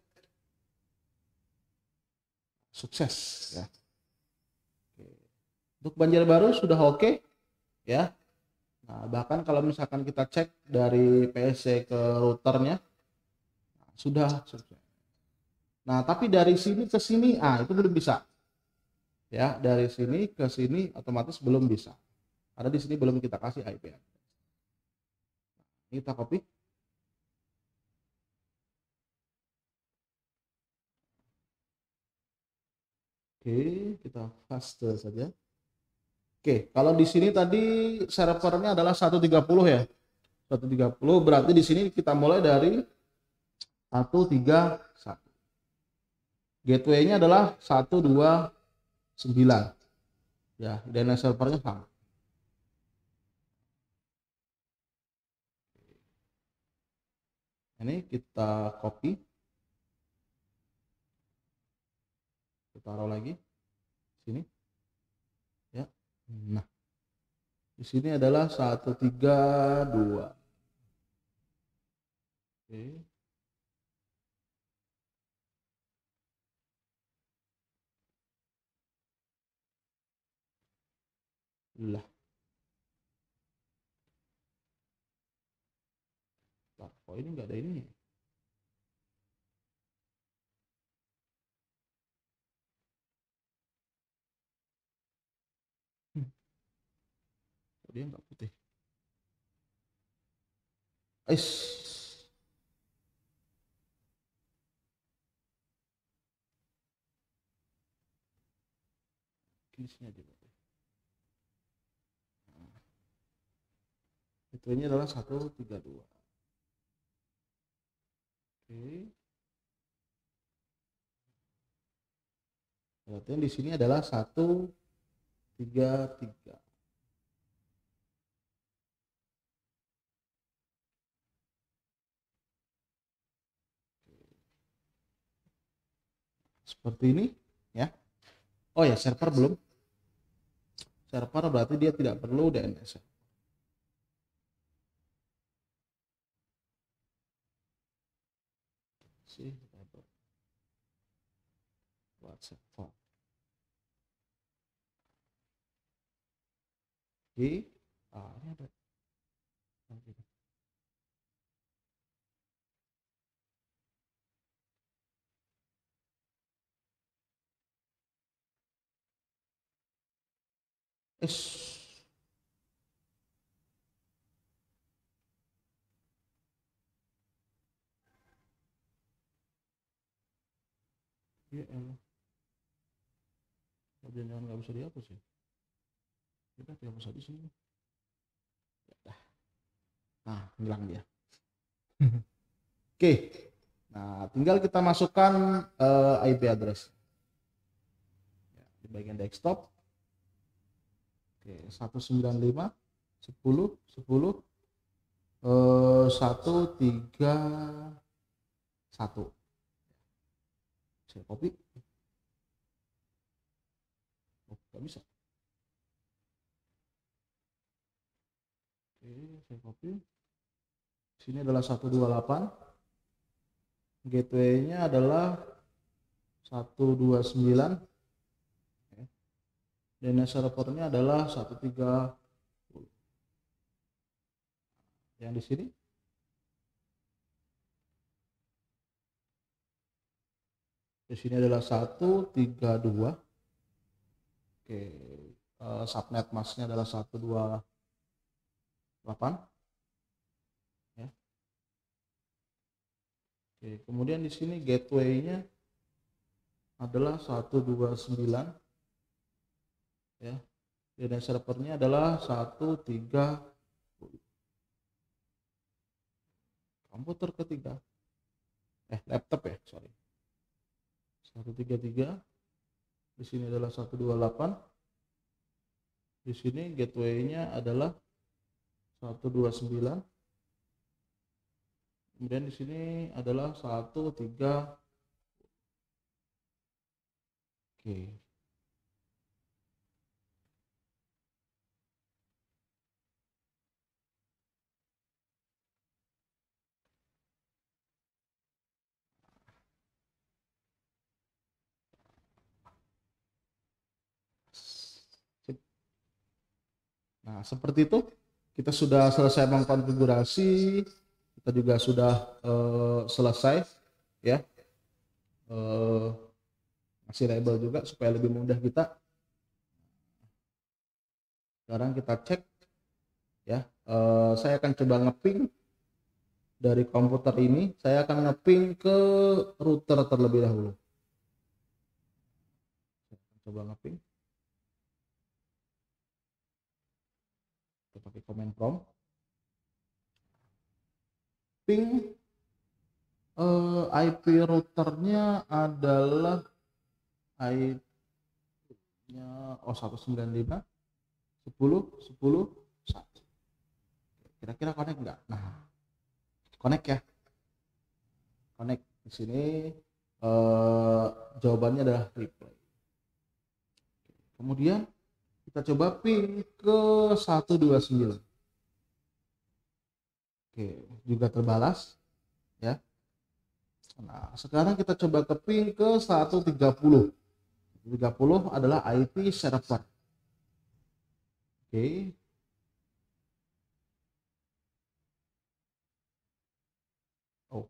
sukses ya. Untuk Banjarbaru sudah oke ya. Nah, bahkan kalau misalkan kita cek dari PSC ke routernya sudah sukses. Nah, tapi dari sini ke sini itu belum bisa. Ya, dari sini ke sini otomatis belum bisa. Karena di sini belum kita kasih IP. Ini kita copy. Oke, kita paste saja. Oke, kalau di sini tadi servernya adalah 130 ya. 130 berarti di sini kita mulai dari 131. Gateway-nya adalah 129. Ya, dan servernya sama. Ini kita copy. Kita taruh lagi sini. Ya. Nah, di sini adalah 132. Oke. Lah. Oh, ini enggak ada ini. Dia enggak putih. Ais. Di sini aja. Itu ini adalah 132. Oke. Berarti di sini adalah 133. Seperti ini ya. Oh ya, server belum. Server berarti dia tidak perlu DNS. file server. Oke, ini ada. Ya elah, jangan nggak bisa dihapus ya. Kita dihapus aja sini. Nah, hilang dia. Oke, nah tinggal kita masukkan IP address ya, di bagian desktop. Oke, 195 10 10 131. Saya copy. Oh, nggak bisa. Oke, saya copy. Sini adalah 128. Gateway-nya adalah 129. Dan servernya adalah 130. Yang di sini adalah 132. Oke, subnet masknya adalah 128 ya. Oke, kemudian di sini gateway-nya adalah 129 ya. Dan servernya adalah 130. Komputer ketiga, laptop ya, sorry, 133. Di sini adalah 128. Di sini gateway-nya adalah 129. Kemudian di sini adalah 130. Oke. Nah, seperti itu kita sudah selesai mengkonfigurasi, kita juga sudah selesai ya, masih label juga supaya lebih mudah kita. Sekarang kita cek ya, saya akan coba ngeping dari komputer ini, saya akan ngeping ke router terlebih dahulu. Saya akan coba ngeping, kita pakai command prompt, ping IP routernya adalah IP-nya 195 10 10 1. Kira-kira connect enggak? Nah, connect ya. Connect di sini jawabannya adalah replay. Kemudian kita coba ping ke 129. Oke, juga terbalas ya. Nah, sekarang kita coba ke ping ke 130. 130 adalah IP server. Oke. Oh.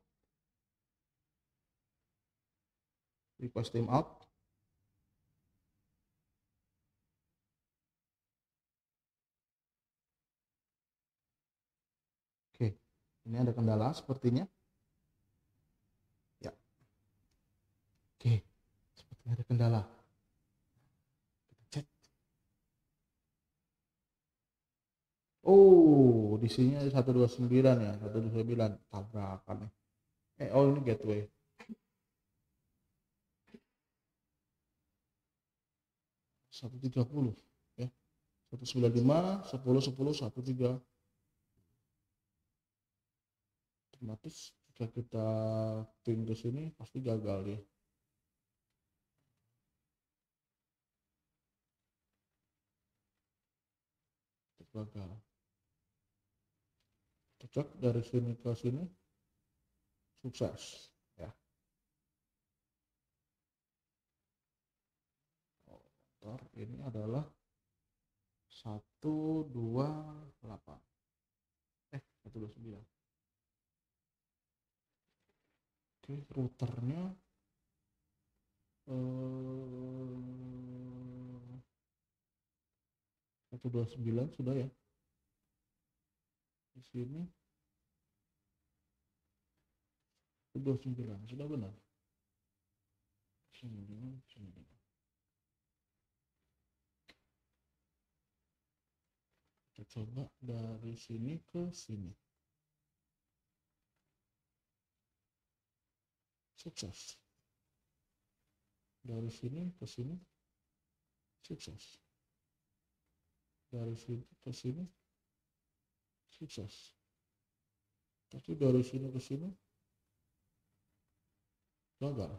Request timeout. Oke. Ini ada kendala sepertinya. Ya. Oke. Sepertinya ada kendala. Kita cek. Oh, di sini ada 129 ya, 129 tabrakan nih. Oh ini gateway. Satu 130 ya. 195 10 10 13. Otomatis jika kita ping ke sini pasti gagal ya. Gagal. Cek dari sini ke sini sukses ya. router ini adalah 128 129. Oke, routernya 129 sudah ya. Di sini 129 sudah benar. 99. Kita coba dari sini ke sini. Sukses. Dari sini ke sini. Sukses. Dari sini ke sini. Sukses. Tapi dari sini ke sini gagal.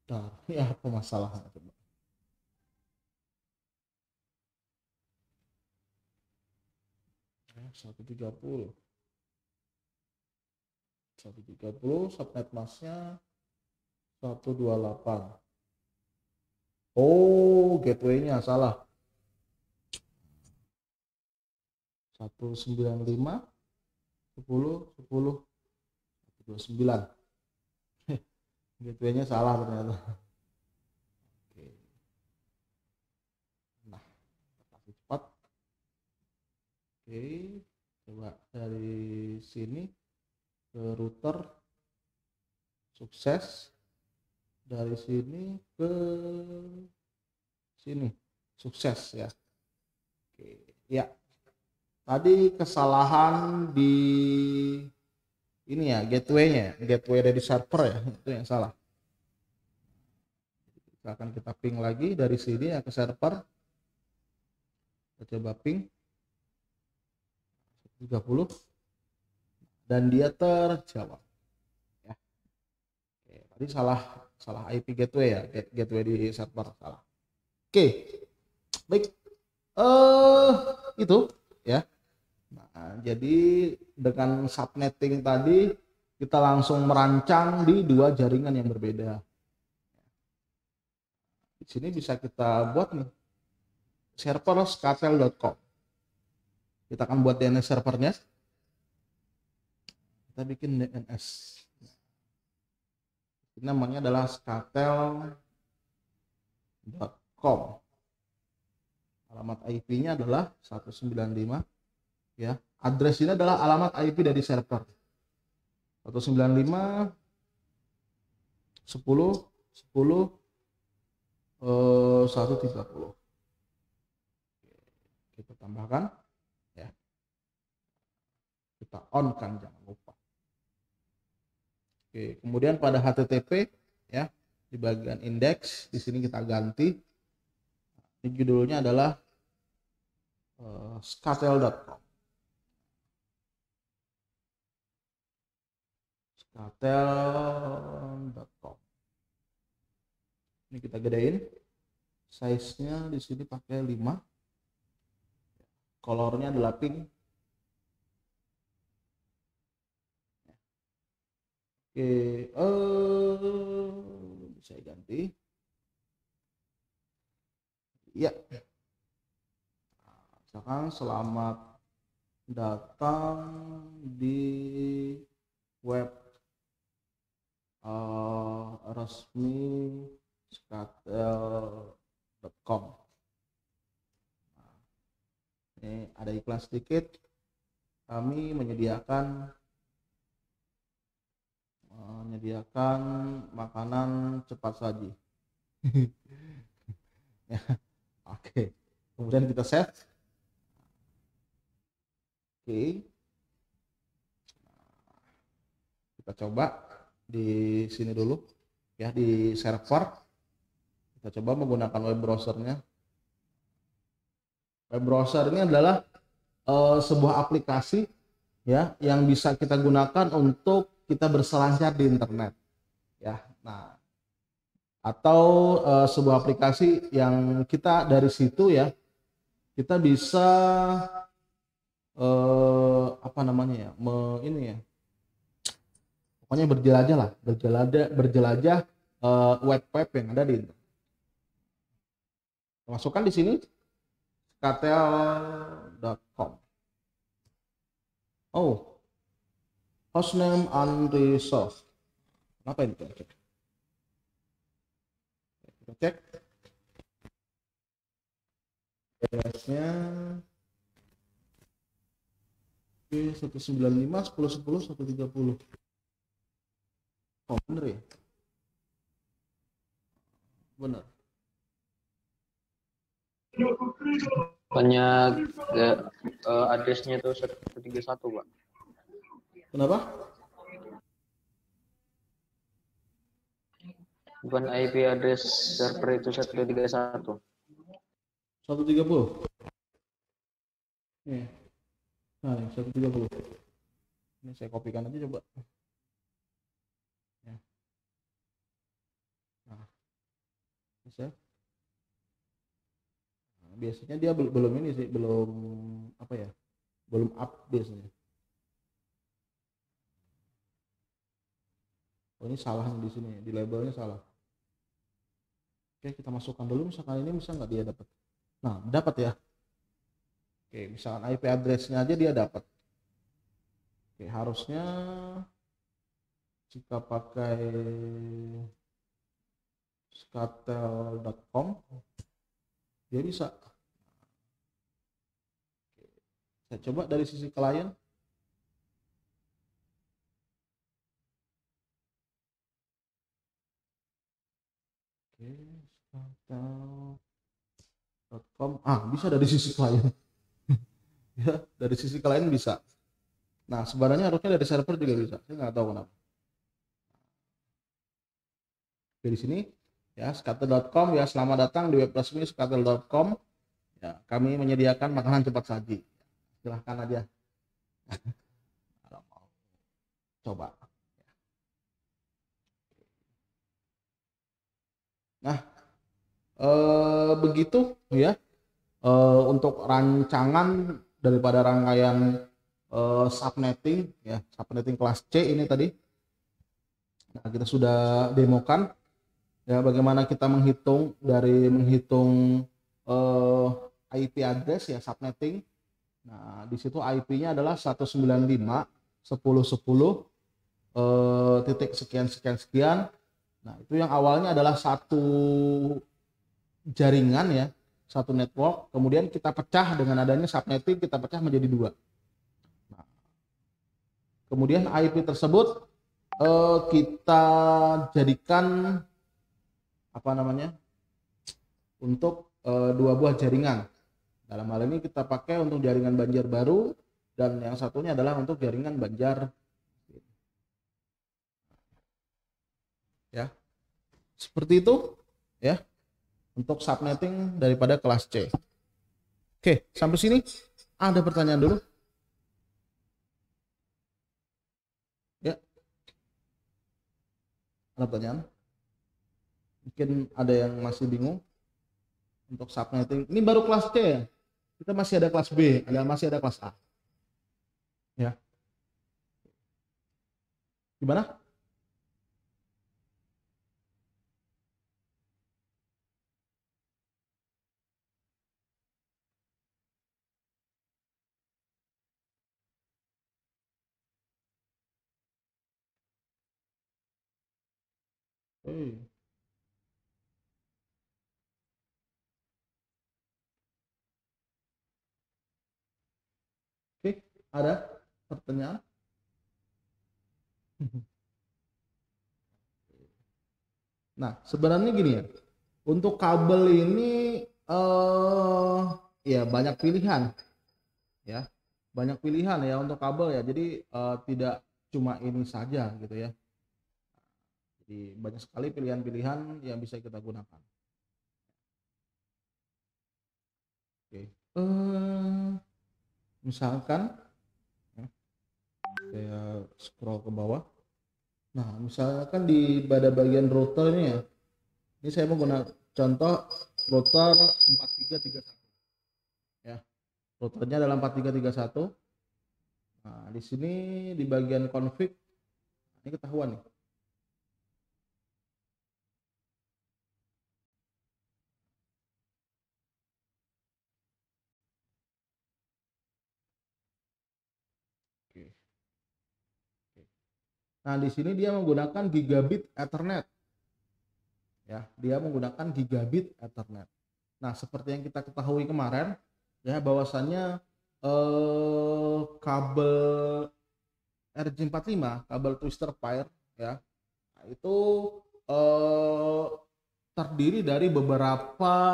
Nah, ya apa masalahnya coba? Ya, 130 subnet masknya 128. Oh, gateway-nya salah. 195 10 10 129. Gateway-nya salah ternyata. Oke. Nah, kasih cepat. Oke, coba dari sini ke router. Sukses. Dari sini ke sini. Sukses ya. Oke, ya. Tadi kesalahan di ini ya, gateway-nya, gateway dari server ya, itu yang salah. Akan kita ping lagi dari sini ya ke server. Kita coba ping 30 dan dia terjawab. Ya. Oke, tadi salah IP gateway ya, gateway di server salah. Oke, baik. Itu ya. Nah, jadi dengan subnetting tadi kita langsung merancang di dua jaringan yang berbeda. Di sini bisa kita buat nih server skatel.com. Kita akan buat DNS servernya. Kita bikin DNS. Ini namanya adalah skatel.com. Alamat IP-nya adalah 195. Ya, address ini adalah alamat IP dari server 195 10 10 130. Kita tambahkan ya, kita on kan, jangan lupa. Oke, kemudian pada HTTP ya, di bagian indeks di sini kita ganti. Ini judulnya adalah skatel.com. Skatel.com. Ini kita gedein. Size-nya di sini pakai 5. Colornya adalah pink. Oke, bisa ganti. Ya. Misalkan selamat datang di web resmi skatel.com. Nah, ini ada iklan sedikit. Kami menyediakan makanan cepat saji. Ya, oke. Kemudian kita save. Oke. Kita coba di sini dulu ya, di server. Kita coba menggunakan web browsernya. Web browser ini adalah sebuah aplikasi ya yang bisa kita gunakan untuk kita berselancar di internet ya. Nah, atau sebuah aplikasi yang kita dari situ ya kita bisa apa namanya ya, ini ya, pokoknya berjelajah web-web yang ada di internet. Masukkan di sini skatel.com. Oh, hostname unresolved. Kenapa ini? Kita cek DNS-nya. Oke, 195.10.10.130. Oh, bener ya? Bener. Banyak address-nya itu 131, Pak. Kenapa? Bukan IP address server itu 131. 130. Nih. Nah, 130. Ini saya kopikan aja coba. Ya. Nah, bisa. Nah, biasanya dia belum ini sih, belum apa ya? Belum up biasanya. Oh, ini salah di sini, di labelnya salah. Oke, kita masukkan dulu, misalkan ini bisa nggak dia dapat. Nah, dapat ya. Oke, misalkan IP address-nya aja dia dapat. Oke, harusnya jika pakai skatel.com dia bisa. Oke, saya coba dari sisi klien. Oke, skatel.com. Bisa dari sisi klien. Ya, dari sisi klien bisa. Nah, sebenarnya harusnya dari server juga bisa. Saya nggak tahu kenapa. Dari sini ya, skatel.com ya, selamat datang di web resmi skatel.com. Ya, kami menyediakan makanan cepat saji. Silahkan aja kalau mau coba. Nah, begitu ya untuk rancangan daripada rangkaian subnetting ya, subnetting kelas C ini tadi. Nah, kita sudah demokan ya bagaimana kita menghitung IP address ya, subnetting. Nah, di situ IP-nya adalah 195.10.10 titik sekian sekian sekian. Nah, itu yang awalnya adalah satu jaringan ya, satu network, kemudian kita pecah dengan adanya subnetting, kita pecah menjadi dua. Nah, kemudian IP tersebut kita jadikan apa namanya untuk dua buah jaringan. Dalam hal ini kita pakai untuk jaringan Banjarbaru dan yang satunya adalah untuk jaringan Banjar. Ya, seperti itu ya untuk subnetting daripada kelas C. Oke, sampai sini ada pertanyaan dulu? Ya, ada pertanyaan? Mungkin ada yang masih bingung untuk subnetting. Ini baru kelas C ya. Kita masih ada kelas B, masih ada kelas A. Ya. Gimana? Oke, ada pertanyaan? Nah, sebenarnya gini ya. Untuk kabel ini ya banyak pilihan ya. Banyak pilihan ya untuk kabel ya. Jadi tidak cuma ini saja gitu ya. Jadi banyak sekali pilihan-pilihan yang bisa kita gunakan. Oke. Misalkan ya, saya scroll ke bawah. Nah, misalkan di pada bagian router ini ya. Ini saya mau gunakan contoh router 4331 ya. Routernya adalah 4331. Nah, di sini di bagian config ini ketahuan nih. Nah, di sini dia menggunakan gigabit Ethernet. Ya, dia menggunakan gigabit Ethernet. Nah, seperti yang kita ketahui kemarin, ya bahwasannya kabel RJ45, kabel twister pair, ya, nah, itu terdiri dari beberapa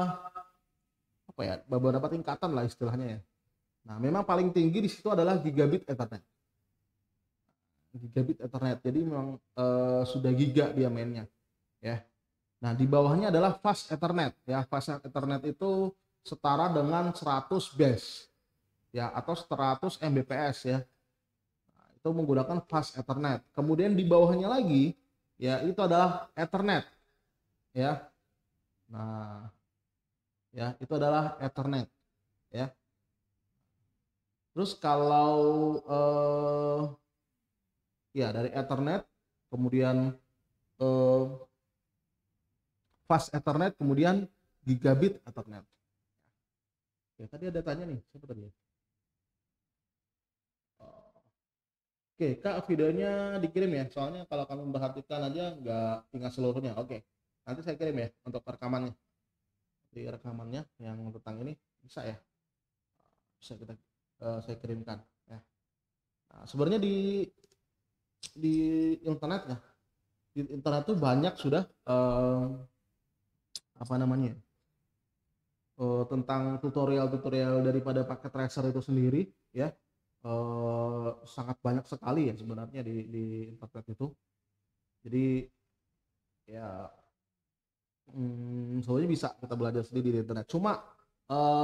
tingkatan lah istilahnya ya. Nah, memang paling tinggi di situ adalah gigabit Ethernet. Gigabit Ethernet. Jadi memang sudah giga dia mainnya, ya. Nah, di bawahnya adalah fast Ethernet, ya. Fast Ethernet itu setara dengan 100 base, ya, atau 100 Mbps, ya. Nah, itu menggunakan fast Ethernet. Kemudian di bawahnya lagi, ya, itu adalah Ethernet, ya. Nah, ya, itu adalah Ethernet, ya. Terus kalau ya dari Ethernet, kemudian eh, fast Ethernet, kemudian gigabit Ethernet. Ya, tadi ada tanya nih, siapa tadi ya? Oke, Kak, videonya dikirim ya. Soalnya kalau kamu memperhatikan aja nggak tinggal seluruhnya. Oke, nanti saya kirim ya untuk rekamannya. Di rekamannya yang tentang ini bisa ya, bisa saya kirimkan. Ya. Nah, sebenarnya di internet ya, di internet tuh banyak sudah apa namanya tentang tutorial-tutorial daripada paket tracer itu sendiri, ya. Sangat banyak sekali ya sebenarnya di internet itu. Jadi ya sebenarnya bisa kita belajar sendiri di internet. Cuma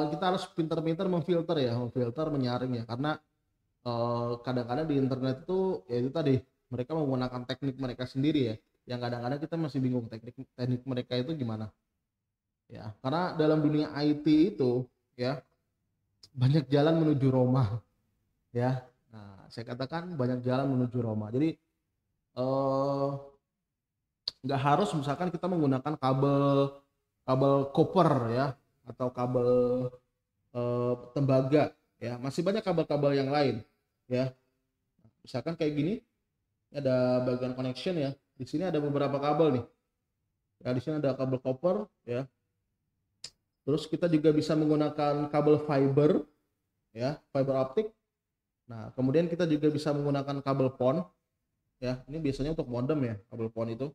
kita harus pintar-pintar memfilter ya, memfilter, menyaring ya, karena kadang-kadang di internet itu ya itu tadi mereka menggunakan teknik mereka sendiri ya, yang kadang-kadang kita masih bingung teknik teknik mereka itu gimana ya, karena dalam dunia IT itu ya banyak jalan menuju Roma, ya. Nah, saya katakan banyak jalan menuju Roma. Jadi eh, nggak harus misalkan kita menggunakan kabel kabel copper ya, atau kabel tembaga, ya. Masih banyak kabel-kabel yang lain, ya. Misalkan kayak gini, ini ada bagian connection ya. Di sini ada beberapa kabel nih. Ya, di sini ada kabel copper ya. Terus kita juga bisa menggunakan kabel fiber ya, fiber optik. Nah, kemudian kita juga bisa menggunakan kabel PON ya. Ini biasanya untuk modem ya, kabel PON itu.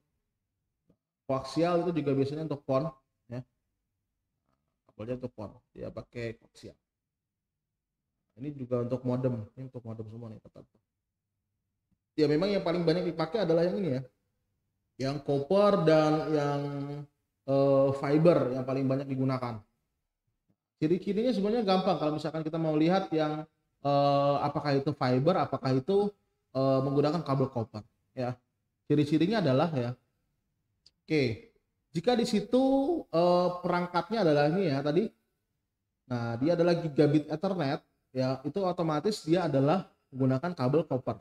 Koaksial itu juga biasanya untuk PON ya. Kabelnya untuk PON. Dia pakai koaksial. Ini juga untuk modem, ini untuk modem semua nih, tetap. Ya memang yang paling banyak dipakai adalah yang ini ya. Yang copper dan yang fiber yang paling banyak digunakan. Ciri-cirinya sebenarnya gampang kalau misalkan kita mau lihat yang apakah itu fiber, apakah itu menggunakan kabel copper ya. Ciri-cirinya adalah ya. Oke. Jika di situ perangkatnya adalah ini ya tadi. Nah, dia adalah gigabit Ethernet ya, itu otomatis dia adalah menggunakan kabel copper.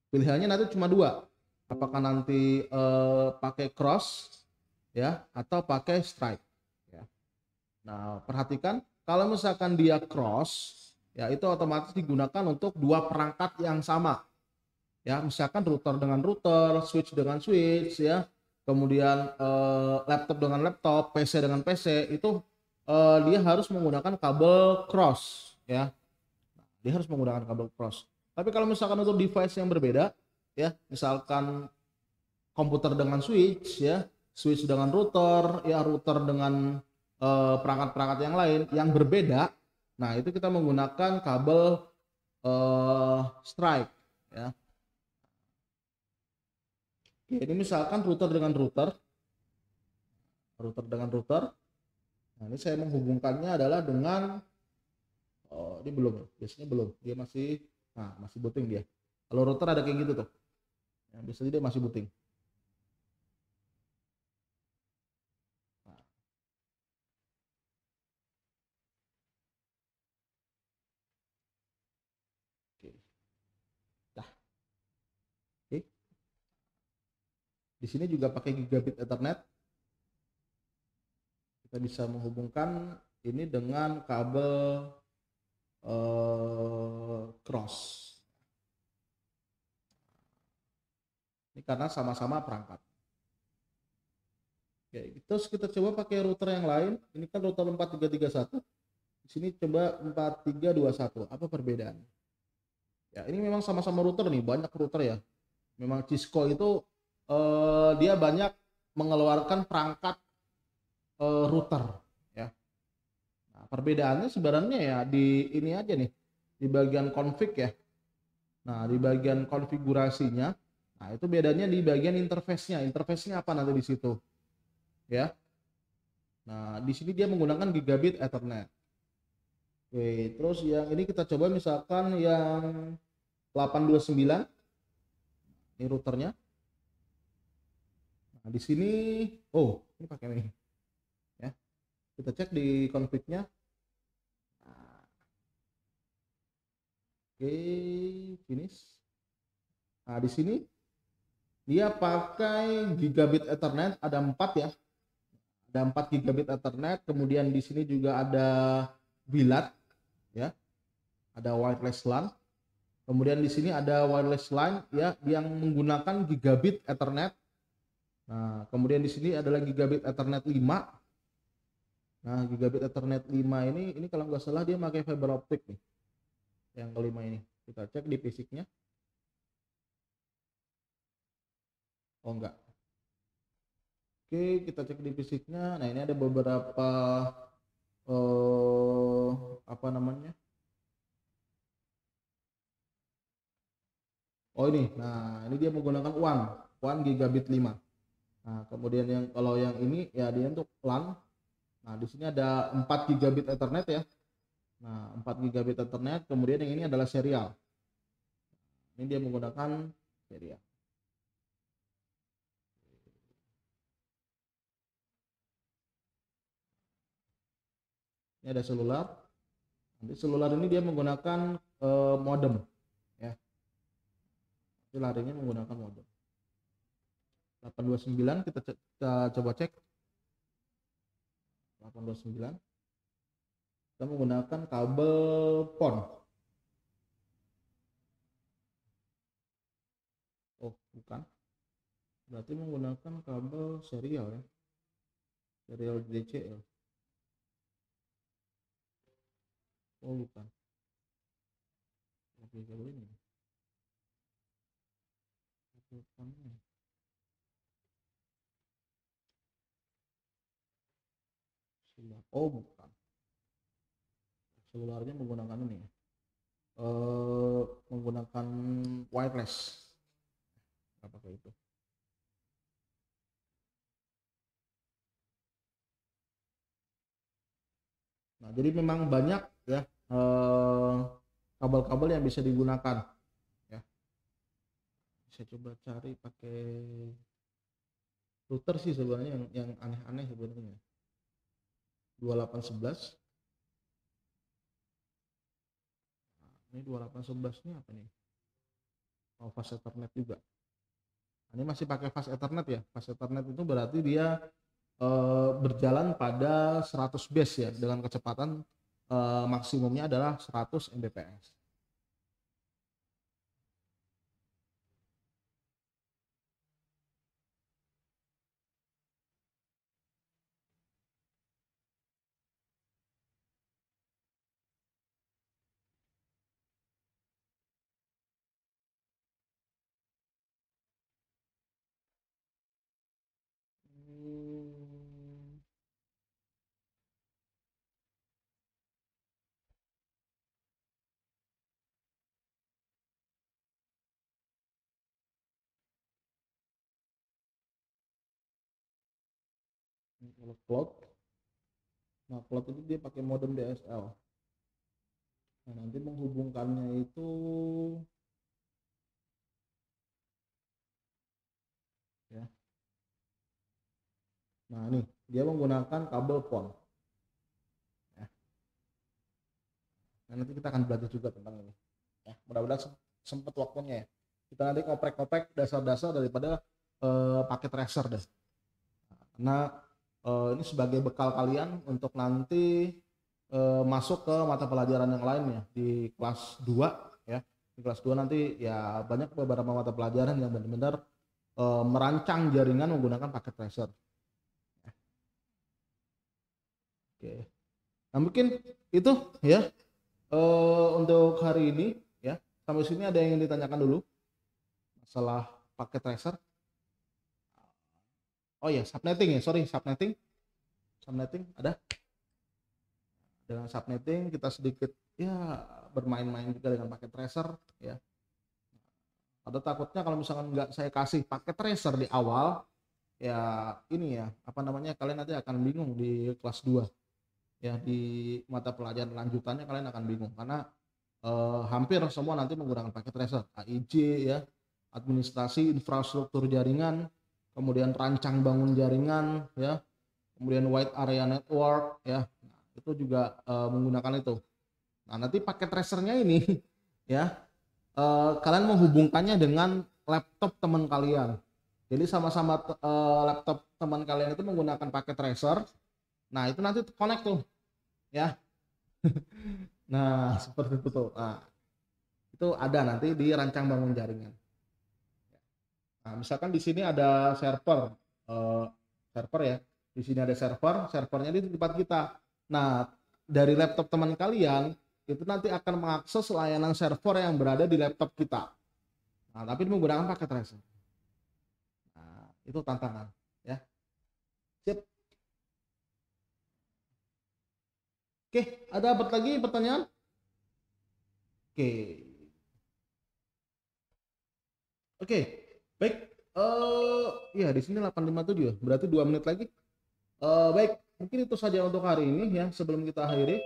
Pilihannya nanti cuma dua. Apakah nanti pakai cross ya atau pakai strike ya. Nah, perhatikan kalau misalkan dia cross, ya itu otomatis digunakan untuk dua perangkat yang sama. Ya, misalkan router dengan router, switch dengan switch, ya. Kemudian laptop dengan laptop, PC dengan PC, itu dia harus menggunakan kabel cross, ya. Dia harus menggunakan kabel cross. Tapi kalau misalkan untuk device yang berbeda, ya, misalkan komputer dengan switch, ya, switch dengan router, ya, router dengan perangkat-perangkat yang lain yang berbeda. Nah, itu kita menggunakan kabel strike ya. Oke, ini misalkan router dengan router, router dengan router. Nah, ini saya menghubungkannya adalah dengan ini belum ya, biasanya belum. Dia masih masih booting dia. Kalau router ada kayak gitu tuh. Ya, biasanya dia masih booting. Oke. Dah. Oke. Di sini juga pakai gigabit Ethernet. Kita bisa menghubungkan ini dengan kabel cross. Ini karena sama-sama perangkat. Oke, terus kita coba pakai router yang lain. Ini kan router 4331. Di sini coba 4321. Apa perbedaannya? Ya, ini memang sama-sama router nih, banyak router ya. Memang Cisco itu dia banyak mengeluarkan perangkat router ya. Nah, perbedaannya sebenarnya ya di ini aja nih, di bagian config ya. Nah, di bagian konfigurasinya, nah itu bedanya di bagian interface-nya. Interface-nya apa nanti di situ? Ya. Nah, di sini dia menggunakan gigabit Ethernet. Oke, terus yang ini kita coba misalkan yang 829. Ini routernya. Nah, di sini ini pakai ini. Ya. Kita cek di config-nya. Nah, oke, finish. Nah, di sini dia pakai gigabit Ethernet, ada 4 ya. Ada 4 gigabit Ethernet, kemudian di sini juga ada VLAN ya. Ada wireless LAN. Kemudian di sini ada wireless LAN ya yang menggunakan gigabit Ethernet. Nah, kemudian di sini adalah gigabit Ethernet 5. Nah, gigabit Ethernet 5 ini kalau nggak salah dia pakai fiber optik nih. Yang kelima ini. Kita cek di fisiknya. Oh enggak. Oke, kita cek di fisiknya. Nah, ini ada beberapa apa namanya? Oh ini. Nah, ini dia menggunakan WAN gigabit 5. Nah, kemudian yang kalau yang ini ya dia untuk LAN. Nah, di sini ada 4 gigabit Ethernet ya. Nah, 4 gigabit Ethernet, kemudian yang ini adalah serial. Ini dia menggunakan serial. Ini ada selular. Nanti selular ini dia menggunakan modem ya. Ini larinya menggunakan modem. 829 kita coba cek. 829. Kita menggunakan kabel PON. Oh, bukan. Berarti menggunakan kabel serial ya. Serial DCL. Oh, bukan. Oke, kabel ini. Oh, bukan. Selularnya menggunakan ini ya. Menggunakan wireless. Apakah itu? Nah, jadi memang banyak ya kabel-kabel yang bisa digunakan ya. Bisa coba cari pakai router sih sebenarnya yang aneh-aneh sebenarnya. 2811. Nah, ini 2811 ini apa nih? Oh, fast Ethernet juga. Nah, ini masih pakai fast Ethernet ya. Fast Ethernet itu berarti dia berjalan pada 100 base ya, dengan kecepatan maksimumnya adalah 100 Mbps. Kalau cloud, nah cloud itu dia pakai modem DSL. Nah, nanti menghubungkannya itu ya. Nah, ini dia menggunakan kabel PON. Ya. Nah, nanti kita akan belajar juga tentang ini. Ya, mudah-mudahan sempat waktunya ya. Kita nanti ngoprek-ngoprek dasar-dasar daripada paket tracer deh. Nah, ini sebagai bekal kalian untuk nanti masuk ke mata pelajaran yang lainnya di kelas 2 ya. Di kelas 2 nanti ya banyak beberapa mata pelajaran yang benar-benar merancang jaringan menggunakan paket tracer. Oke. Nah, mungkin itu ya untuk hari ini ya. Sampai sini ada yang ditanyakan dulu masalah paket tracer. Oh ya, subnetting ya, sorry, subnetting ada. Dengan subnetting kita sedikit ya bermain-main juga dengan paket tracer ya. Ada takutnya kalau misalkan nggak saya kasih paket tracer di awal ya ini ya apa namanya, kalian nanti akan bingung di kelas 2 ya, di mata pelajaran lanjutannya kalian akan bingung karena hampir semua nanti menggunakan paket tracer, AIJ ya, administrasi infrastruktur jaringan, kemudian rancang bangun jaringan ya, kemudian wide area network ya. Nah, itu juga menggunakan itu. Nah, nanti paket tracernya ini ya kalian menghubungkannya dengan laptop teman kalian. Jadi sama-sama laptop teman kalian itu menggunakan paket tracer. Nah, itu nanti connect tuh ya. Nah, seperti itu tuh. Nah, itu ada nanti di rancang bangun jaringan. Nah, misalkan di sini ada server ya. Di sini ada servernya di tempat kita. Nah, dari laptop teman kalian itu nanti akan mengakses layanan server yang berada di laptop kita. Nah, tapi menggunakan paket tracer. Nah, itu tantangan ya. Sip. Oke, ada lagi pertanyaan? Oke. Oke, baik. Ya di sini 8:57 ya, berarti 2 menit lagi. Baik, mungkin itu saja untuk hari ini ya. Sebelum kita akhiri,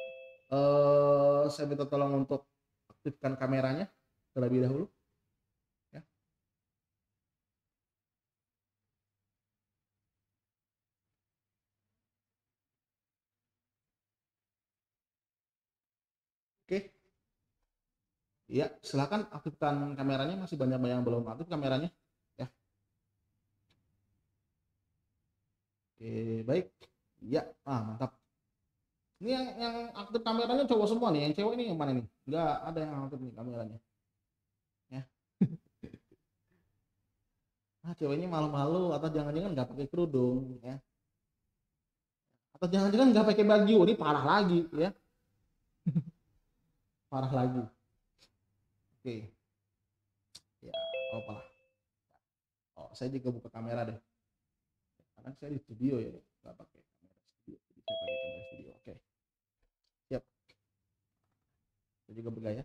saya minta tolong untuk aktifkan kameranya terlebih dahulu. Ya. Oke, ya silakan aktifkan kameranya. Masih banyak yang belum aktif kameranya. Ya. Oke, baik. Ya, mantap. Ini yang aktif kameranya cowok semua nih. Yang cewek ini yang mana nih? Enggak ada yang aktif nih kameranya. Ya. Ceweknya malu-malu atau jangan-jangan nggak pakai kerudung ya. Atau jangan-jangan nggak pakai baju. Ini parah lagi ya. Parah lagi. Oke. Ya, apa lah. Oh, saya juga buka kamera deh. Karena saya di studio ya, nggak pakai kamera studio. Jadi saya pakai kamera studio. Oke. Siap. Saya juga bergaya.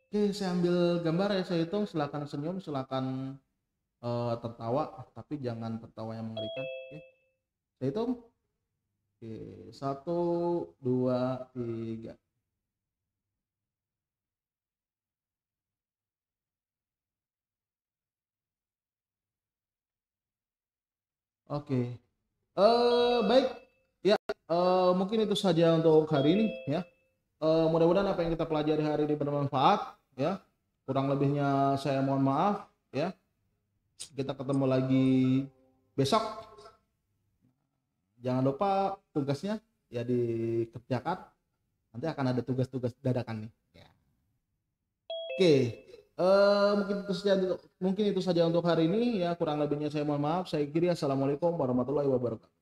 Oke, saya ambil gambar ya, saya hitung. Silakan senyum, silakan tertawa, tapi jangan tertawa yang mengerikan. Oke. Saya hitung. Oke, 1, 2, 3. Oke. Baik. Ya, mungkin itu saja untuk hari ini ya. Mudah-mudahan apa yang kita pelajari hari ini bermanfaat ya. Kurang lebihnya saya mohon maaf ya. Kita ketemu lagi besok. Jangan lupa tugasnya ya dikerjakan. Nanti akan ada tugas-tugas dadakan nih. Ya. Oke. Mungkin itu saja untuk hari ini ya. Kurang lebihnya saya mohon maaf. Saya kiri. Assalamualaikum warahmatullahi wabarakatuh.